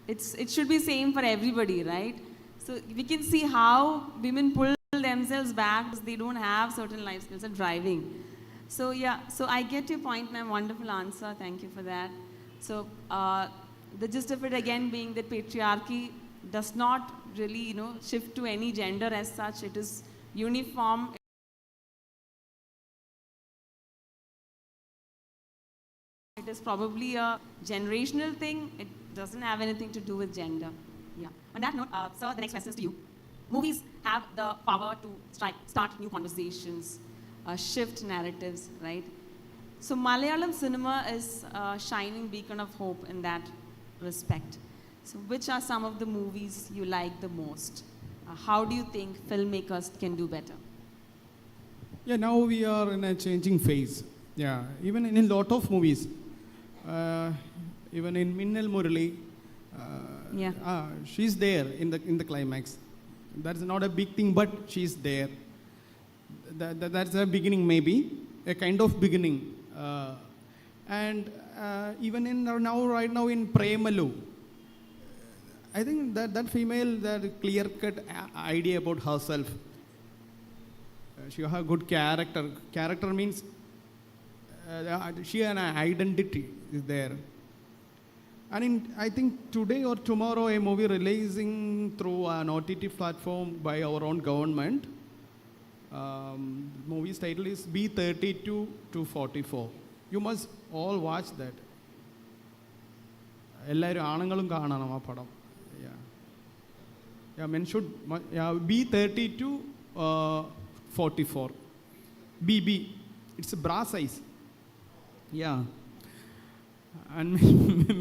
D: it should be same for everybody, right? So we can see how women pull themselves back because they don't have certain life skills of driving. So so I get your point, ma'am. Wonderful answer. Thank you for that. So the gist of it again being that patriarchy does not really, shift to any gender as such. It is uniform. It is probably a generational thing. It doesn't have anything to do with gender. Yeah. On that note, sir, the next question is to you. Movies have the power to start new conversations, shift narratives, right? So Malayalam cinema is a shining beacon of hope in that respect. So which are some of the movies you like the most? How do you think filmmakers can do better?
G: Yeah, now we are in a changing phase. Yeah, even in a lot of movies, even in Minnal Murali, she's there in the climax. That's not a big thing, but she's there. That's a beginning, maybe a kind of beginning. And even right now in Premalu, I think that female, that clear-cut idea about herself. She has a good character. Character means she has an identity is there. And I think today or tomorrow a movie releasing through an OTT platform by our own government, Movie's title is B32 to 44. You must all watch that. എല്ലാവരും ആണുങ്ങളും കാണണം ആ പടം. Men should, B32 44. BB. It's a bra size. Yeah. And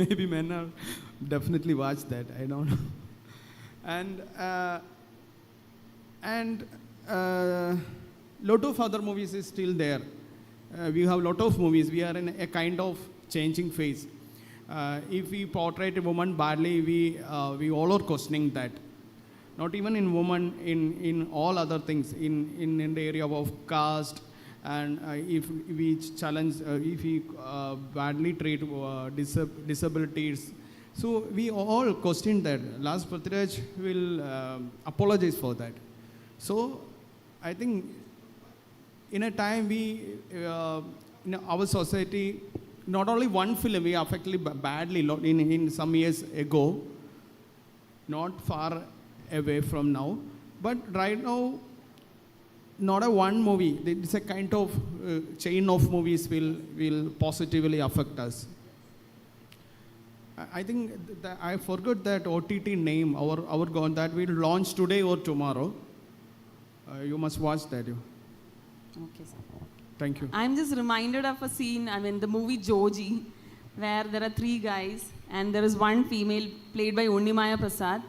G: maybe men are definitely watch that. I don't know. And lot of other movies is still there. We have lot of movies. We are in a kind of changing phase. If we portray a woman badly, we all are questioning that. Not even in woman, in all other things, in the area of caste, and if we challenge, if we badly treat disabilities. So we all question that. Last Prithviraj will apologize for that. So I think in a time in our society, not only one film we affected badly in some years ago, not far away from now, but right now, not a one movie. It's a kind of chain of movies will positively affect us. I think I forgot that OTT name. Our God that will launch today or tomorrow. You must watch that.
D: Okay, sir.
G: Thank you.
D: I'm just reminded of a scene, the movie Joji, where there are 3 guys and there is one female played by Unnimaya Prasad.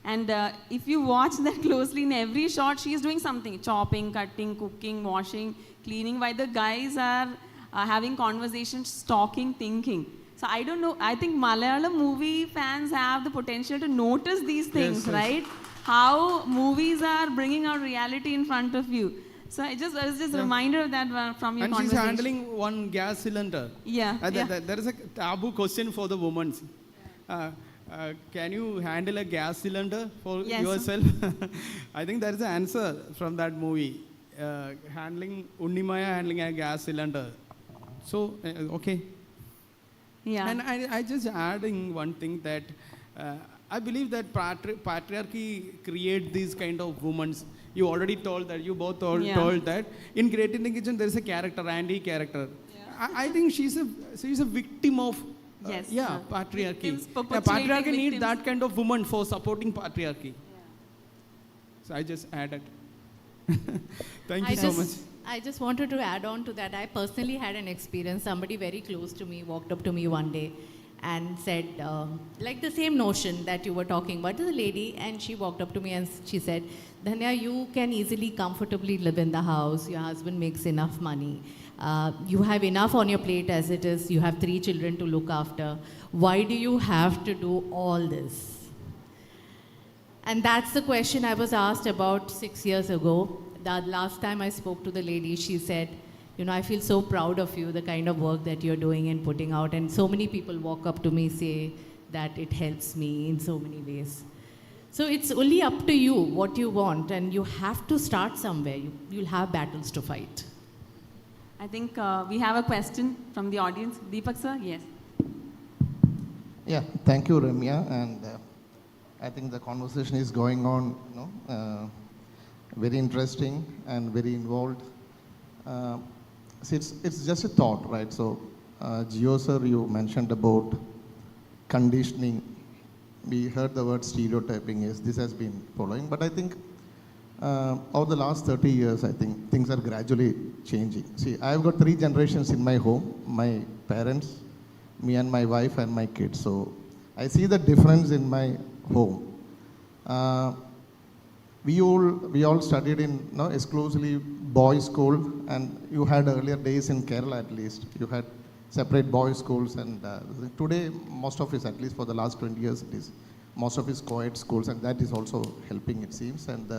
D: And if you watch that closely, in every shot, she is doing something. Chopping, cutting, cooking, washing, cleaning, while the guys are having conversations, talking, thinking. So I don't know, I think Malayalam movie fans have the potential to notice these things, yes, right? How movies are bringing out reality in front of you. So I was just reminded of that from your conversation.
G: And she's handling one gas cylinder.
D: Yeah.
G: There is a taboo question for the women. Can you handle a gas cylinder for yourself? I think there is an answer from that movie. Unnimaya handling a gas cylinder. So, okay.
D: Yeah.
G: And I just adding one thing that I believe that patriarchy create these kind of women. You already told that, you both told that. In Great Indian Kitchen, there is a character, Andy character. Yeah. I think she's a victim of patriarchy. Patriarchy needs that kind of woman for supporting patriarchy. Yeah. So I just added. Thank you so much.
F: I just wanted to add on to that. I personally had an experience. Somebody very close to me walked up to me one day and said, like the same notion that you were talking about, the lady, and she walked up to me and she said, Dhanya, you can easily, comfortably live in the house. Your husband makes enough money. You have enough on your plate as it is. You have 3 children to look after. Why do you have to do all this? And that's the question I was asked about 6 years ago. The last time I spoke to the lady, she said, I feel so proud of you, the kind of work that you're doing and putting out. And so many people walk up to me, say that it helps me in so many ways. So it's only up to you what you want, and you have to start somewhere. You'll have battles to fight.
D: I think we have a question from the audience. Deepak sir, yes.
H: Yeah, thank you, Ramya. And I think the conversation is going on, very interesting and very involved. It's just a thought, right? So, Gio sir, you mentioned about conditioning. We heard the word stereotyping. Yes, this has been following. But I think over the last 30 years, I think things are gradually changing. See, I've got 3 generations in my home. My parents, me and my wife and my kids. So I see the difference in my home. We all studied in exclusively boys' school, and you had earlier days in Kerala at least. You had separate boys' schools, and today most of it, at least for the last 20 years, it is most of it's co-ed schools, and that is also helping, it seems. And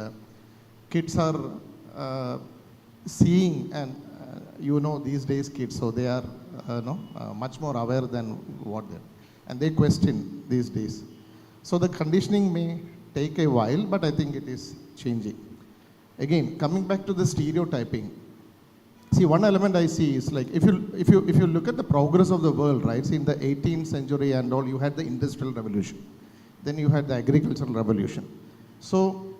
H: kids are seeing, and these days kids, so they are much more aware than what they are, and they question these days. So the conditioning may take a while, but I think it is changing. Again, coming back to the stereotyping, see, one element I see is like, if you look at the progress of the world, right? See, in the 18th century and all, you had the Industrial Revolution. Then you had the Agricultural Revolution. So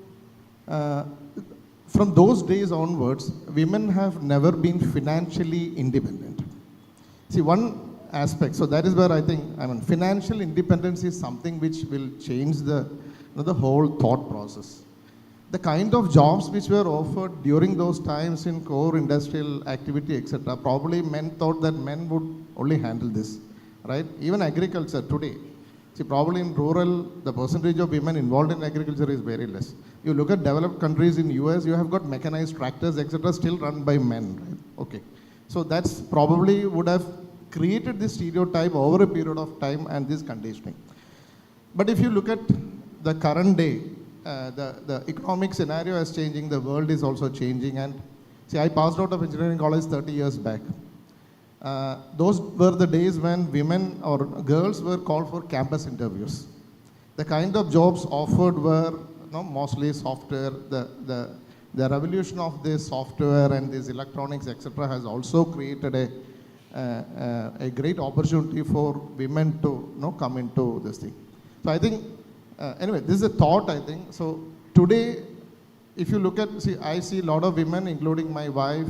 H: from those days onwards, women have never been financially independent. See, one aspect, so that is where I think, financial independence is something which will change the whole thought process. The kind of jobs which were offered during those times in core industrial activity, etc., probably men thought that men would only handle this, right? Even agriculture today. See, probably in rural, the percentage of women involved in agriculture is very less. You look at developed countries in US, you have got mechanized tractors, etc., still run by men, right? Okay. So that's probably would have created this stereotype over a period of time and this conditioning. But if you look at the current day, the economic scenario is changing, the world is also changing. And see, I passed out of engineering college 30 years back. Those were the days when women or girls were called for campus interviews. The kind of jobs offered were mostly software. The revolution of this software and this electronics, etc., has also created a great opportunity for women to come into this thing. So I think, anyway, this is a thought, I think. So today, if you look at, I see a lot of women, including my wife,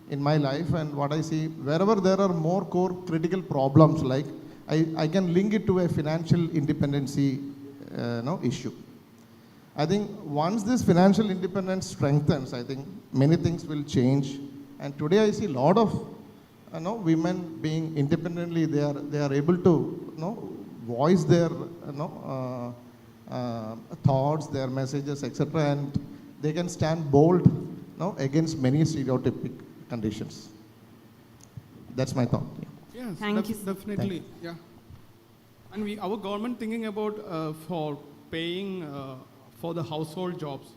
H: in my life, and what I see, wherever there are more core critical problems, like I can link it to a financial independency issue. I think once this financial independence strengthens, I think many things will change. And today I see a lot of women being independently, they are able to voice their thoughts, their messages, etc., and they can stand bold against many stereotypic conditions. That's my thought. Yeah.
G: Yes,
D: Thank you.
G: definitely. Yeah. And our government thinking about for paying for the household jobs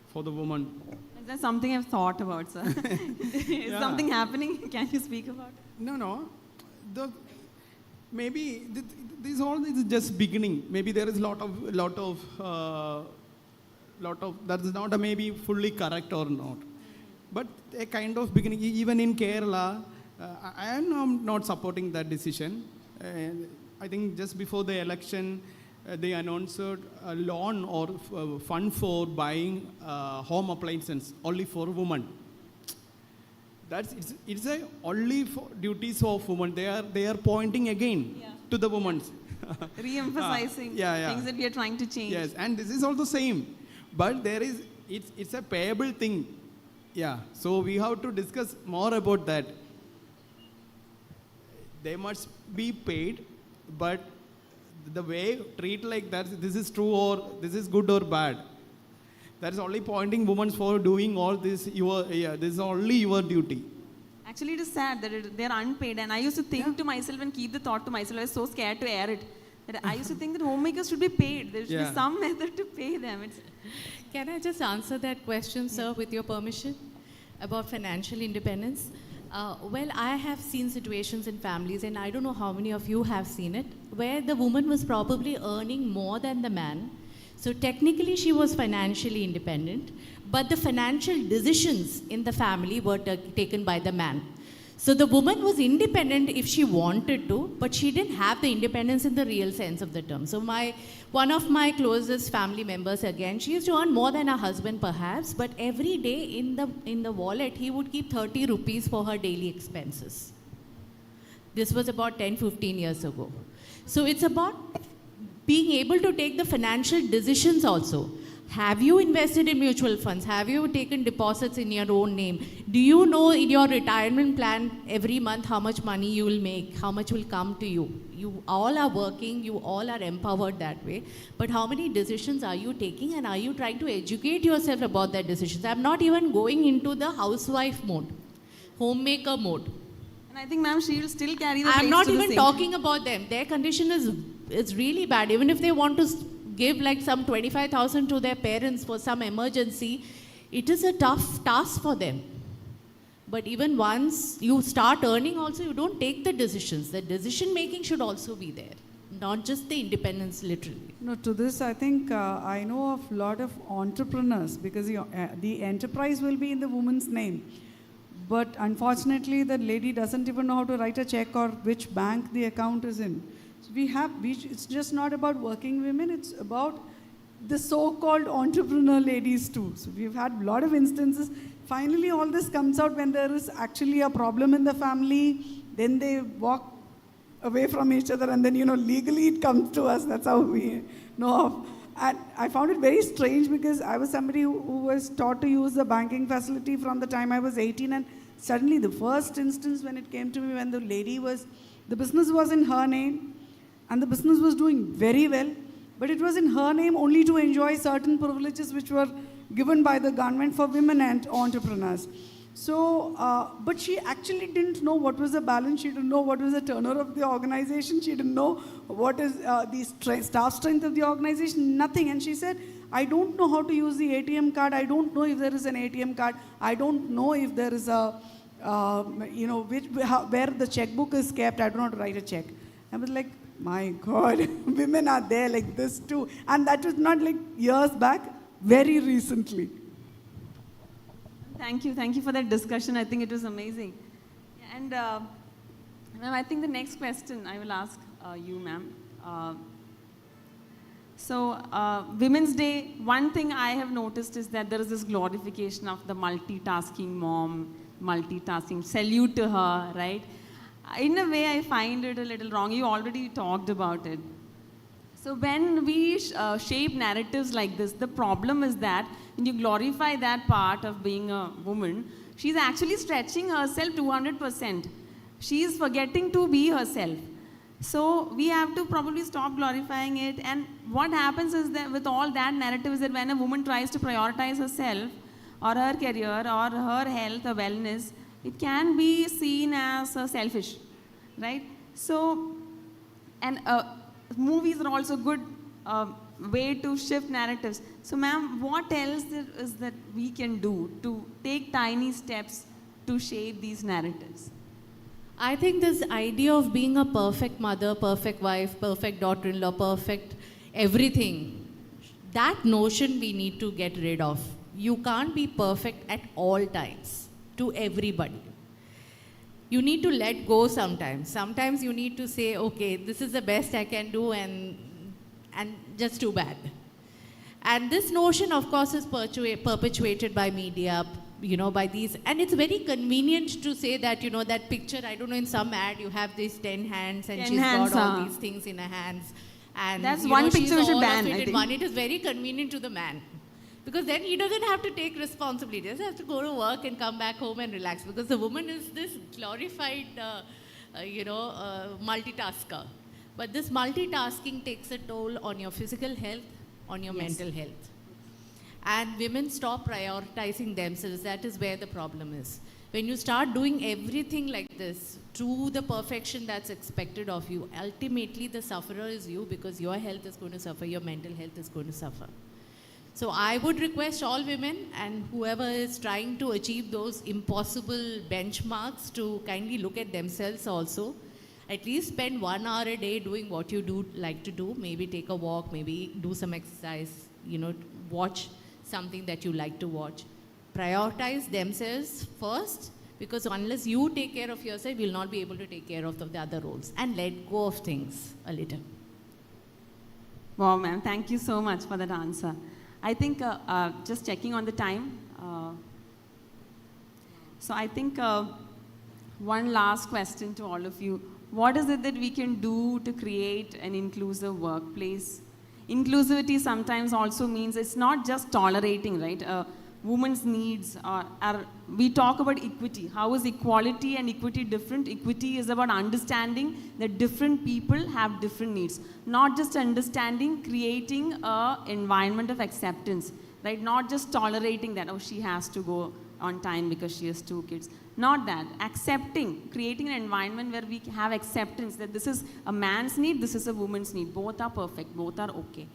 G: for the woman.
D: Is that something I've thought about, sir? Is something happening? Can you speak about it?
G: No. Maybe this all is just beginning. Maybe there is lot of that is not maybe fully correct or not. But a kind of beginning, even in Kerala, I am not supporting that decision. I think just before the election, they announced a loan or fund for buying home appliances only for women. It's a only for duties of women. They are pointing again to the women.
D: Re-emphasizing things that we are trying to change.
G: Yes, and this is also same, but it's a payable thing. Yeah, so we have to discuss more about that. They must be paid, but the way treat like that, this is true or this is good or bad. That is only pointing women for doing all this. This is only your duty.
D: Actually, it is sad that they're unpaid. And I used to think to myself and keep the thought to myself, I was so scared to air it. That I used to think that homemakers should be paid. There should be some method to pay them.
F: Can I just answer that question, sir, with your permission, about financial independence? Well, I have seen situations in families, and I don't know how many of you have seen it, where the woman was probably earning more than the man. So technically she was financially independent, but the financial decisions in the family were taken by the man. So the woman was independent if she wanted to, but she didn't have the independence in the real sense of the term. So one of my closest family members, again, she used to earn more than her husband perhaps, but every day in the wallet, he would keep 30 rupees for her daily expenses. This was about 10-15 years ago. So it's about being able to take the financial decisions also. Have you invested in mutual funds? Have you taken deposits in your own name? Do you know in your retirement plan every month how much money you will make, how much will come to you? You all are working, you all are empowered that way. But how many decisions are you taking, and are you trying to educate yourself about that decisions? I'm not even going into the housewife mode, homemaker mode.
D: And I think, ma'am, she will still carry the
F: I'm
D: plates
F: not
D: to the
F: even
D: sink.
F: talking about them. Their condition is really bad. Even if they want to give like some 25,000 to their parents for some emergency, it is a tough task for them. But even once you start earning also, you don't take the decisions. The decision making should also be there, not just the independence literally.
E: No, to this I think I know of a lot of entrepreneurs, because the enterprise will be in the woman's name. But unfortunately, the lady doesn't even know how to write a check or which bank the account is in. So it's just not about working women, it's about the so-called entrepreneur ladies too. So we've had a lot of instances. Finally, all this comes out when there is actually a problem in the family. Then they walk away from each other, and then, legally it comes to us. That's how we know of. And I found it very strange because I was somebody who was taught to use the banking facility from the time I was 18, and suddenly the first instance when it came to me, when the business was in her name, and the business was doing very well, but it was in her name only to enjoy certain privileges which were given by the government for women and entrepreneurs. So, but she actually didn't know what was the balance. She didn't know what was the turnover of the organization. She didn't know what is the staff strength of the organization, nothing. And she said, I don't know how to use the ATM card. I don't know if there is an ATM card. I don't know if there is a, where the checkbook is kept. I do not write a check. I was like, my God, women are there like this too. And that was not like years back, very recently.
D: Thank you for that discussion. I think it was amazing. And ma'am, I think the next question I will ask you, ma'am. Women's Day, one thing I have noticed is that there is this glorification of the multitasking mom, multitasking, salute to her, right? In a way, I find it a little wrong. You already talked about it. So when we shape narratives like this, the problem is that when you glorify that part of being a woman, she's actually stretching herself 200%. She's forgetting to be herself. So we have to probably stop glorifying it. And what happens is that with all that narrative is that when a woman tries to prioritize herself or her career or her health or wellness, it can be seen as selfish, right? So, and movies are also good way to shift narratives. So, ma'am, what else is that we can do to take tiny steps to shape these narratives?
F: I think this idea of being a perfect mother, perfect wife, perfect daughter-in-law, perfect everything, that notion we need to get rid of. You can't be perfect at all times to everybody. You need to let go sometimes. Sometimes you need to say, okay, this is the best I can do, and just too bad. And this notion, of course, is perpetuated by media, by these, and it's very convenient to say that, that picture, I don't know, in some ad, you have these 10 hands, and she's got all these things in her hands. And
D: that's one picture we should ban, I think.
F: It is very convenient to the man. Because then he doesn't have to take responsibility. He doesn't have to go to work and come back home and relax. Because the woman is this glorified, multitasker. But this multitasking takes a toll on your physical health, on your mental health. And women stop prioritizing themselves. That is where the problem is. When you start doing everything like this to the perfection that's expected of you, ultimately the sufferer is you, because your health is going to suffer, your mental health is going to suffer. So I would request all women and whoever is trying to achieve those impossible benchmarks to kindly look at themselves also. At least spend 1 hour a day doing what you do like to do. Maybe take a walk, maybe do some exercise, watch something that you like to watch. Prioritize themselves first, because unless you take care of yourself, you'll not be able to take care of the other roles. And let go of things a little.
D: Wow, ma'am. Thank you so much for that answer. I think just checking on the time. So I think one last question to all of you. What is it that we can do to create an inclusive workplace? Inclusivity sometimes also means it's not just tolerating, right? Women's needs we talk about equity. How is equality and equity different? Equity is about understanding that different people have different needs. Not just understanding, creating an environment of acceptance, right? Not just tolerating that, oh, she has to go on time because she has 2 kids. Not that. Accepting, creating an environment where we have acceptance that this is a man's need, this is a woman's need. Both are perfect, both are okay.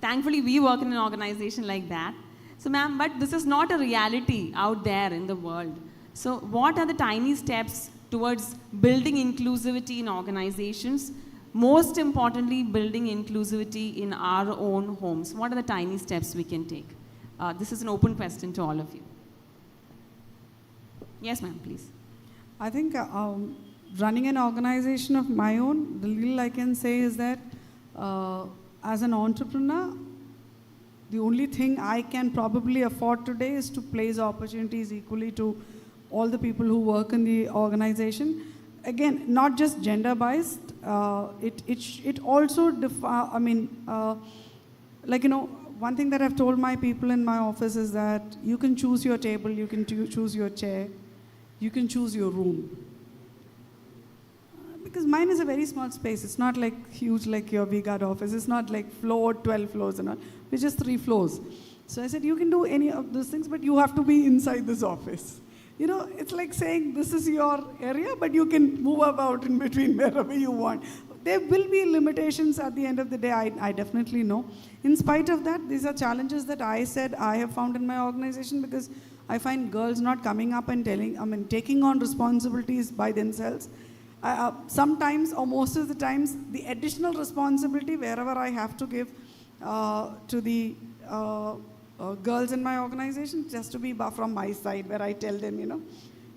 D: Thankfully, we work in an organization like that. So, ma'am, but this is not a reality out there in the world. So, what are the tiny steps towards building inclusivity in organizations? Most importantly, building inclusivity in our own homes. What are the tiny steps we can take? This is an open question to all of you. Yes, ma'am, please.
E: I think running an organization of my own, the little I can say is that as an entrepreneur, The only thing I can probably afford today is to place opportunities equally to all the people who work in the organization. Again, not just gender biased, it also, one thing that I've told my people in my office is that you can choose your table, you can choose your chair, you can choose your room. Because mine is a very small space. It's not like huge like your VGuard office. It's not like 12 floors and all. It's just 3 floors. So I said, you can do any of those things, but you have to be inside this office. You know, it's like saying this is your area, but you can move about in between wherever you want. There will be limitations at the end of the day, I definitely know. In spite of that, these are challenges that I said I have found in my organization, because I find girls not coming up and taking on responsibilities by themselves. Sometimes, or most of the times, the additional responsibility wherever I have to give to the girls in my organization just to be from my side, where I tell them,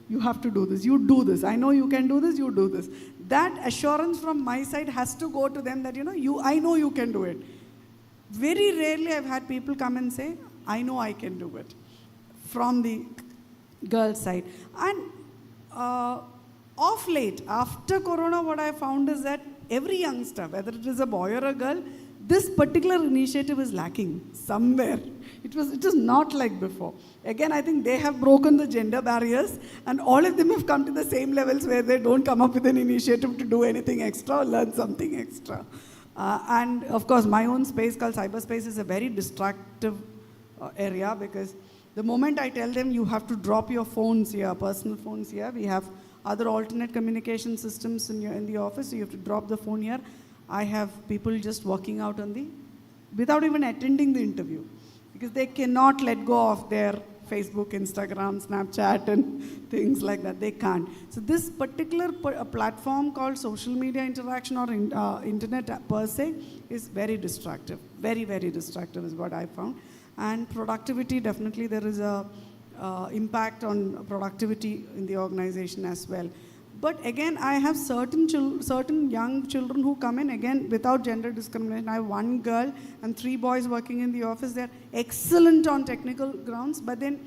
E: you have to do this, you do this. I know you can do this, you do this. That assurance from my side has to go to them that, I know you can do it. Very rarely I've had people come and say, I know I can do it, from the girls' side. And of late, after Corona, what I found is that every youngster, whether it is a boy or a girl, this particular initiative is lacking somewhere. It is not like before. Again, I think they have broken the gender barriers, and all of them have come to the same levels where they don't come up with an initiative to do anything extra or learn something extra. And of course, my own space called cyberspace is a very distractive area, because the moment I tell them you have to drop your phones here, personal phones here, we have other alternate communication systems in the office, so you have to drop the phone here. I have people just walking out without even attending the interview, because they cannot let go of their Facebook, Instagram, Snapchat, and things like that. They can't. So this particular platform called social media interaction or internet per se is very distractive. Very, very distractive is what I found. And productivity, definitely there is a impact on productivity in the organization as well. But again, I have certain young children who come in, again, without gender discrimination. I have 1 girl and 3 boys working in the office. They're excellent on technical grounds, but then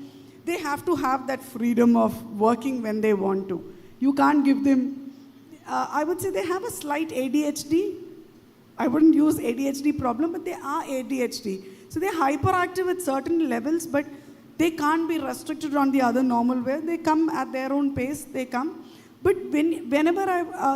E: they have to have that freedom of working when they want to. You can't give them, I would say they have a slight ADHD. I wouldn't use ADHD problem, but they are ADHD. So they're hyperactive at certain levels, but they can't be restricted on the other normal way. They come at their own pace, they come. But whenever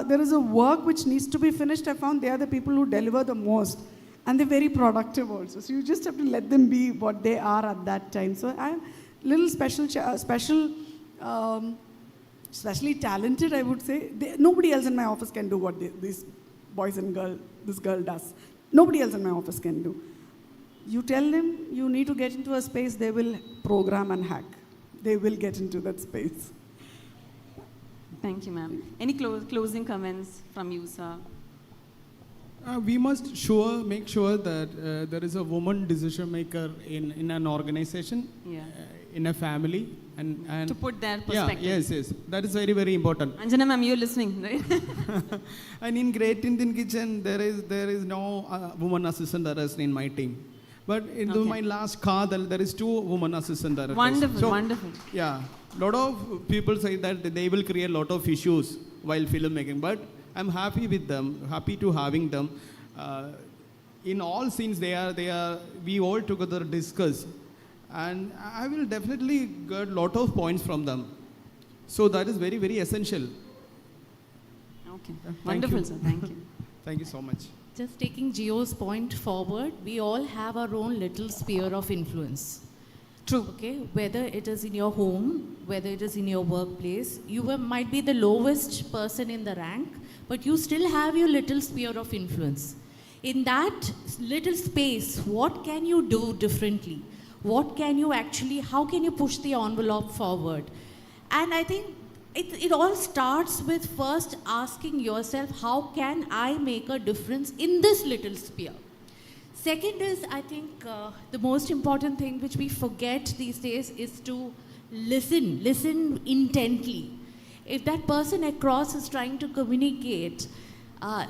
E: there is a work which needs to be finished, I found they are the people who deliver the most. And they're very productive also. So you just have to let them be what they are at that time. So I'm a little especially talented, I would say. Nobody else in my office can do what these boys and this girl does. Nobody else in my office can do. You tell them you need to get into a space, they will program and hack. They will get into that space.
D: Thank you, ma'am. Any closing comments from you, sir?
G: We must make sure that there is a woman decision maker in an organization, in a family, and
D: to put their perspective.
G: Yes. That is very, very important.
D: Anjana, ma'am, you're listening, right?
G: And in Great Indian Kitchen, there is no woman assistant director in my team. But in my last Kadal, there is 2 women assistant directors.
D: Wonderful, wonderful.
G: Yeah, a lot of people say that they will create a lot of issues while filmmaking, but I'm happy with them, happy to having them. In all scenes, we all together discuss, and I will definitely get a lot of points from them. So that is very, very essential.
D: Okay, wonderful, sir. Thank you.
G: Thank you so much.
F: Just taking Gio's point forward, we all have our own little sphere of influence.
D: True.
F: Okay, whether it is in your home, whether it is in your workplace, you might be the lowest person in the rank, but you still have your little sphere of influence. In that little space, what can you do differently? What can you how can you push the envelope forward? And I think it all starts with first asking yourself, how can I make a difference in this little sphere? Second is, I think the most important thing which we forget these days is to listen intently. If that person across is trying to communicate,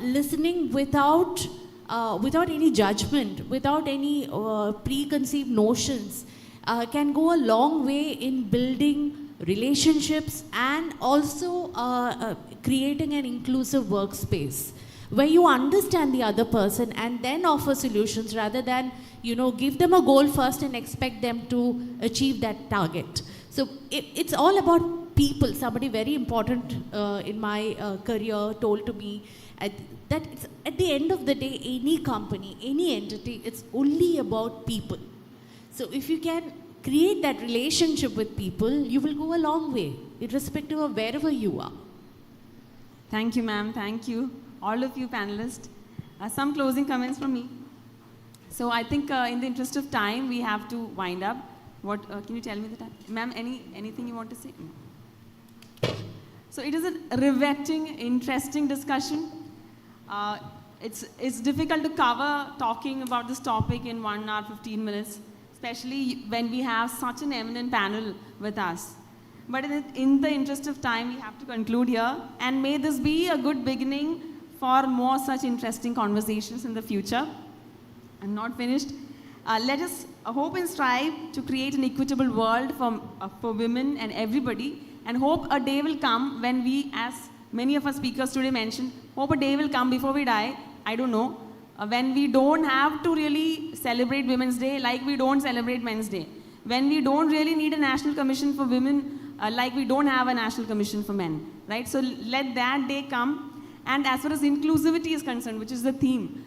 F: listening without without any judgment, without any preconceived notions, can go a long way in building relationships and also creating an inclusive workspace where you understand the other person and then offer solutions rather than, give them a goal first and expect them to achieve that target. So it's all about people. Somebody very important in my career told to me that it's, at the end of the day, any company, any entity, it's only about people. So if you can create that relationship with people, you will go a long way, irrespective of wherever you are.
D: Thank you, ma'am. Thank you, all of you panelists. Some closing comments from me. So I think in the interest of time, we have to wind up. What can you tell me the time? Ma'am, anything you want to say? No. So it is a riveting, interesting discussion. It's difficult to cover talking about this topic in 1 hour, 15 minutes, especially when we have such an eminent panel with us. But in the interest of time, we have to conclude here. And may this be a good beginning for more such interesting conversations in the future. I'm not finished. Let us hope and strive to create an equitable world for women and everybody, and hope a day will come when we, as many of our speakers today mentioned, hope a day will come before we die, I don't know, when we don't have to really celebrate Women's Day like we don't celebrate Men's Day. When we don't really need a national commission for women like we don't have a national commission for men, right? So let that day come. And as far as inclusivity is concerned, which is the theme,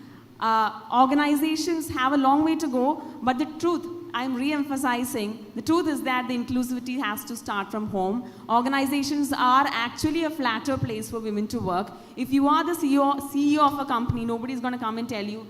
D: organizations have a long way to go, but the truth, I'm re-emphasizing, the truth is that the inclusivity has to start from home. Organizations are actually a flatter place for women to work. If you are the CEO of a company, nobody's going to come and tell you,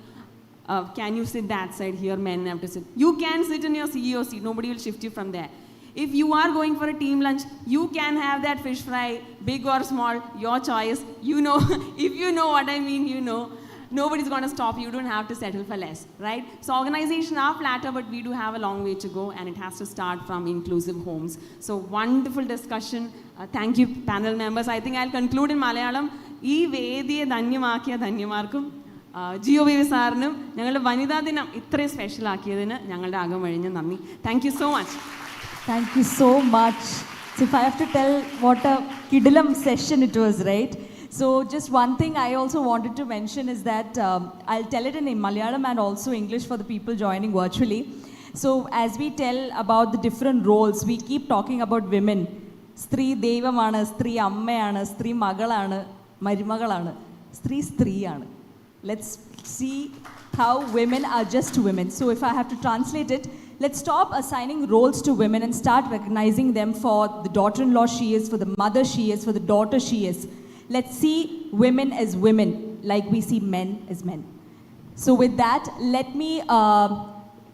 D: can you sit that side here, men have to sit. You can sit in your CEO seat, nobody will shift you from there. If you are going for a team lunch, you can have that fish fry, big or small, your choice. You know, if you know what I mean, you know. Nobody's going to stop you. You don't have to settle for less, right? So organizations are flatter, but we do have a long way to go, and it has to start from inclusive homes. So wonderful discussion. Thank you, panel members. I think I'll conclude in Malayalam. Ee Vediye Dhanyamakiya Dhanyamarkum. GOV സാറിനും ഞങ്ങളുടെ വനിതാ ദിനം ഇത്രയും special ആക്കിയതിന് ഞങ്ങളുടെ അകം വഴിഞ്ഞ നന്ദി. Thank you so much.
A: Thank you so much. So if I have to tell what a kidilam session it was, right? So just one thing I also wanted to mention is that I'll tell it in Malayalam and also English for the people joining virtually. So as we tell about the different roles, we keep talking about women. Stree Devamana, Stree Ammayana, Stree Magalana, Marimagalana, Stree Striyana. Let's see how women are just women. So if I have to translate it, let's stop assigning roles to women and start recognizing them for the daughter-in-law she is, for the mother she is, for the daughter she is. Let's see women as women like we see men as men. So with that, let me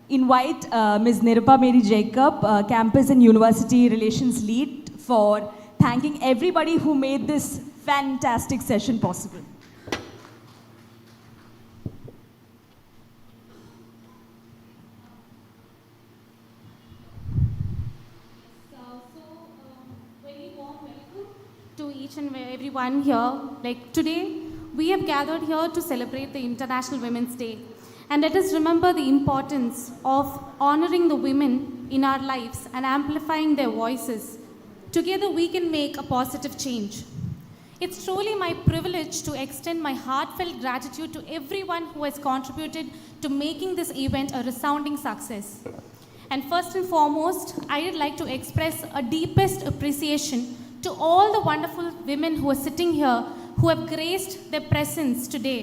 A: invite Ms. Nirupa Mary Jacob, Campus and University Relations Lead, for thanking everybody who made this fantastic session possible.
B: To each and everyone here. Like today, we have gathered here to celebrate the International Women's Day. And let us remember the importance of honoring the women in our lives and amplifying their voices. Together, we can make a positive change. It's truly my privilege to extend my heartfelt gratitude to everyone who has contributed to making this event a resounding success. And first and foremost, I would like to express a deepest appreciation to all the wonderful women who are sitting here, who have graced their presence today.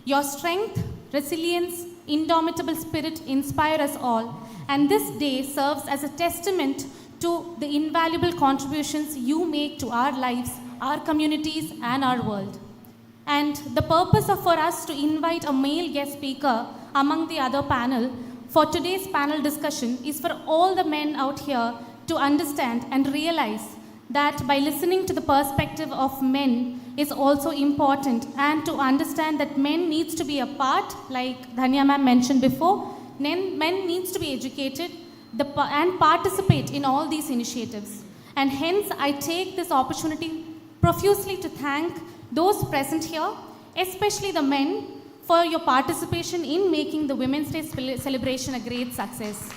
B: Your strength, resilience, indomitable spirit inspire us all, and this day serves as a testament to the invaluable contributions you make to our lives, our communities, and our world. And the purpose for us to invite a male guest speaker among the other panel for today's panel discussion is for all the men out here to understand and realize that by listening to the perspective of men is also important, and to understand that men needs to be a part, like Dhanya ma'am mentioned before, men needs to be educated and participate in all these initiatives. And hence, I take this opportunity profusely to thank those present here, especially the men,
I: for your participation in making the Women's Day celebration a great success.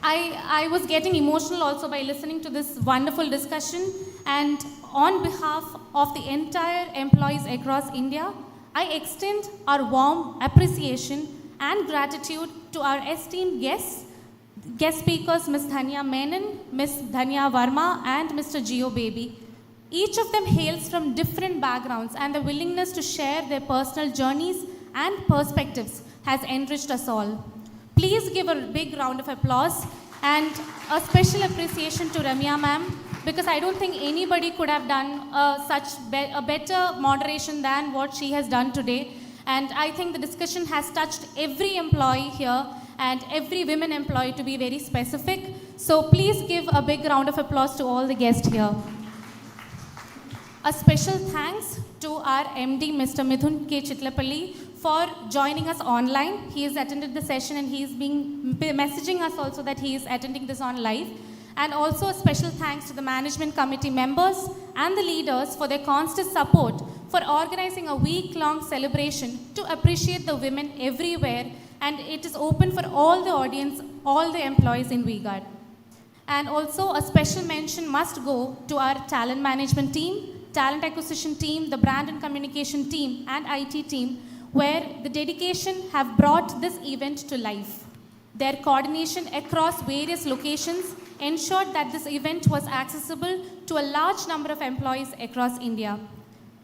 I: I was getting emotional also by listening to this wonderful discussion, and on behalf of the entire employees across India, I extend our warm appreciation and gratitude to our esteemed guest speakers, Ms. Dhanya Menon, Ms. Dhanya Varma, and Mr. Gio Baby. Each of them hails from different backgrounds, and the willingness to share their personal journeys and perspectives has enriched us all. Please give a big round of applause and a special appreciation to Ramya ma'am, because I don't think anybody could have done a better moderation than what she has done today. And I think the discussion has touched every employee here and every women employee, to be very specific. So please give a big round of applause to all the guests here. A special thanks to our MD, Mr. Mithun K. Chitlapalli, for joining us online. He has attended the session and he is messaging us also that he is attending this on live. And also a special thanks to the management committee members and the leaders for their constant support for organizing a week-long celebration to appreciate the women everywhere, and it is open for all the audience, all the employees in VGuard. And also a special mention must go to our talent management team, talent acquisition team, the brand and communication team, and IT team, where the dedication have brought this event to life. Their coordination across various locations ensured that this event was accessible to a large number of employees across India.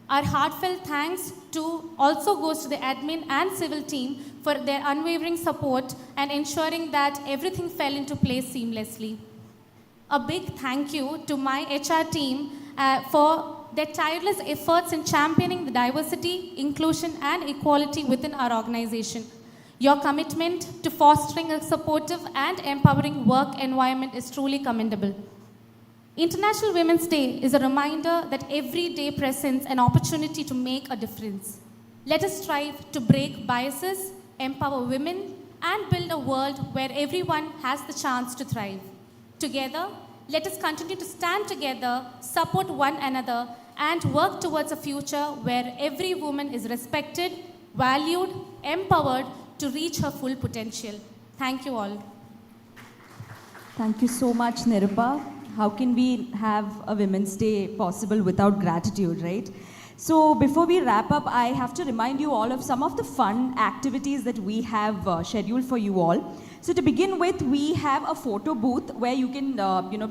I: Our heartfelt thanks also goes to the admin and civil team for their unwavering support and ensuring that everything fell into place seamlessly. A big thank you to my HR team for their tireless efforts in championing the diversity, inclusion, and equality within our organization. Your commitment to fostering a supportive and empowering work environment is truly commendable. International Women's Day is a reminder that every day presents an opportunity to make a difference. Let us strive to break biases, empower women, and build a world where everyone has the chance to thrive. Together, let us continue to stand together, support one another, and work towards a future where every woman is respected, valued, empowered to reach her full potential. Thank you all.
A: Thank you so much, Nirupa. How can we have a Women's Day possible without gratitude, right? So before we wrap up, I have to remind you all of some of the fun activities that we have scheduled for you all. So to begin with, we have a photo booth where you can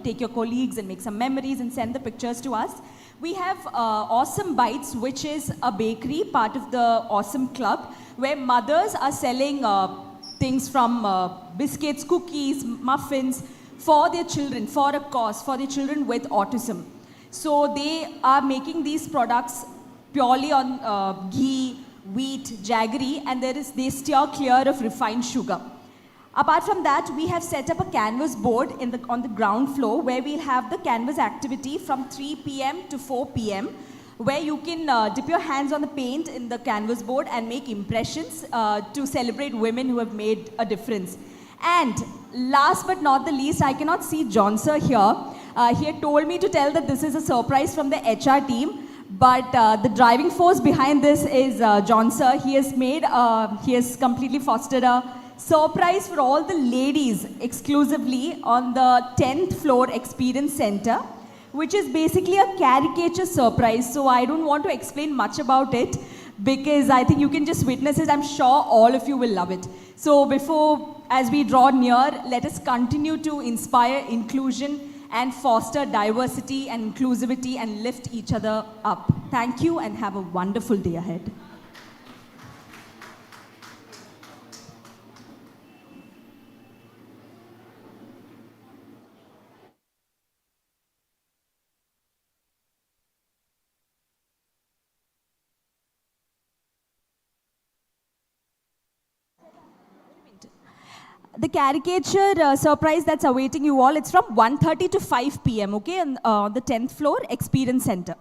A: take your colleagues and make some memories and send the pictures to us. We have Awesome Bites, which is a bakery, part of the Awesome Club, where mothers are selling things from biscuits, cookies, muffins, for their children, for a cause, for their children with autism. So they are making these products purely on ghee, wheat, jaggery, and they steer clear of refined sugar. Apart from that, we have set up a canvas board on the ground floor where we'll have the canvas activity from 3 p.m. to 4 p.m. where you can dip your hands on the paint in the canvas board and make impressions to celebrate women who have made a difference. And last but not the least, I cannot see John sir here. He had told me to tell that this is a surprise from the HR team, but the driving force behind this is John sir. He has completely fostered a surprise for all the ladies exclusively on the 10th floor Experience Center, which is basically a caricature surprise. So I don't want to explain much about it because I think you can just witness it. I'm sure all of you will love it. So as we draw near, let us continue to inspire inclusion and foster diversity and inclusivity and lift each other up. Thank you and have a wonderful day ahead. The caricature surprise that's awaiting you all, it's from 1:30 to 5 p.m., okay, on the 10th floor Experience Center.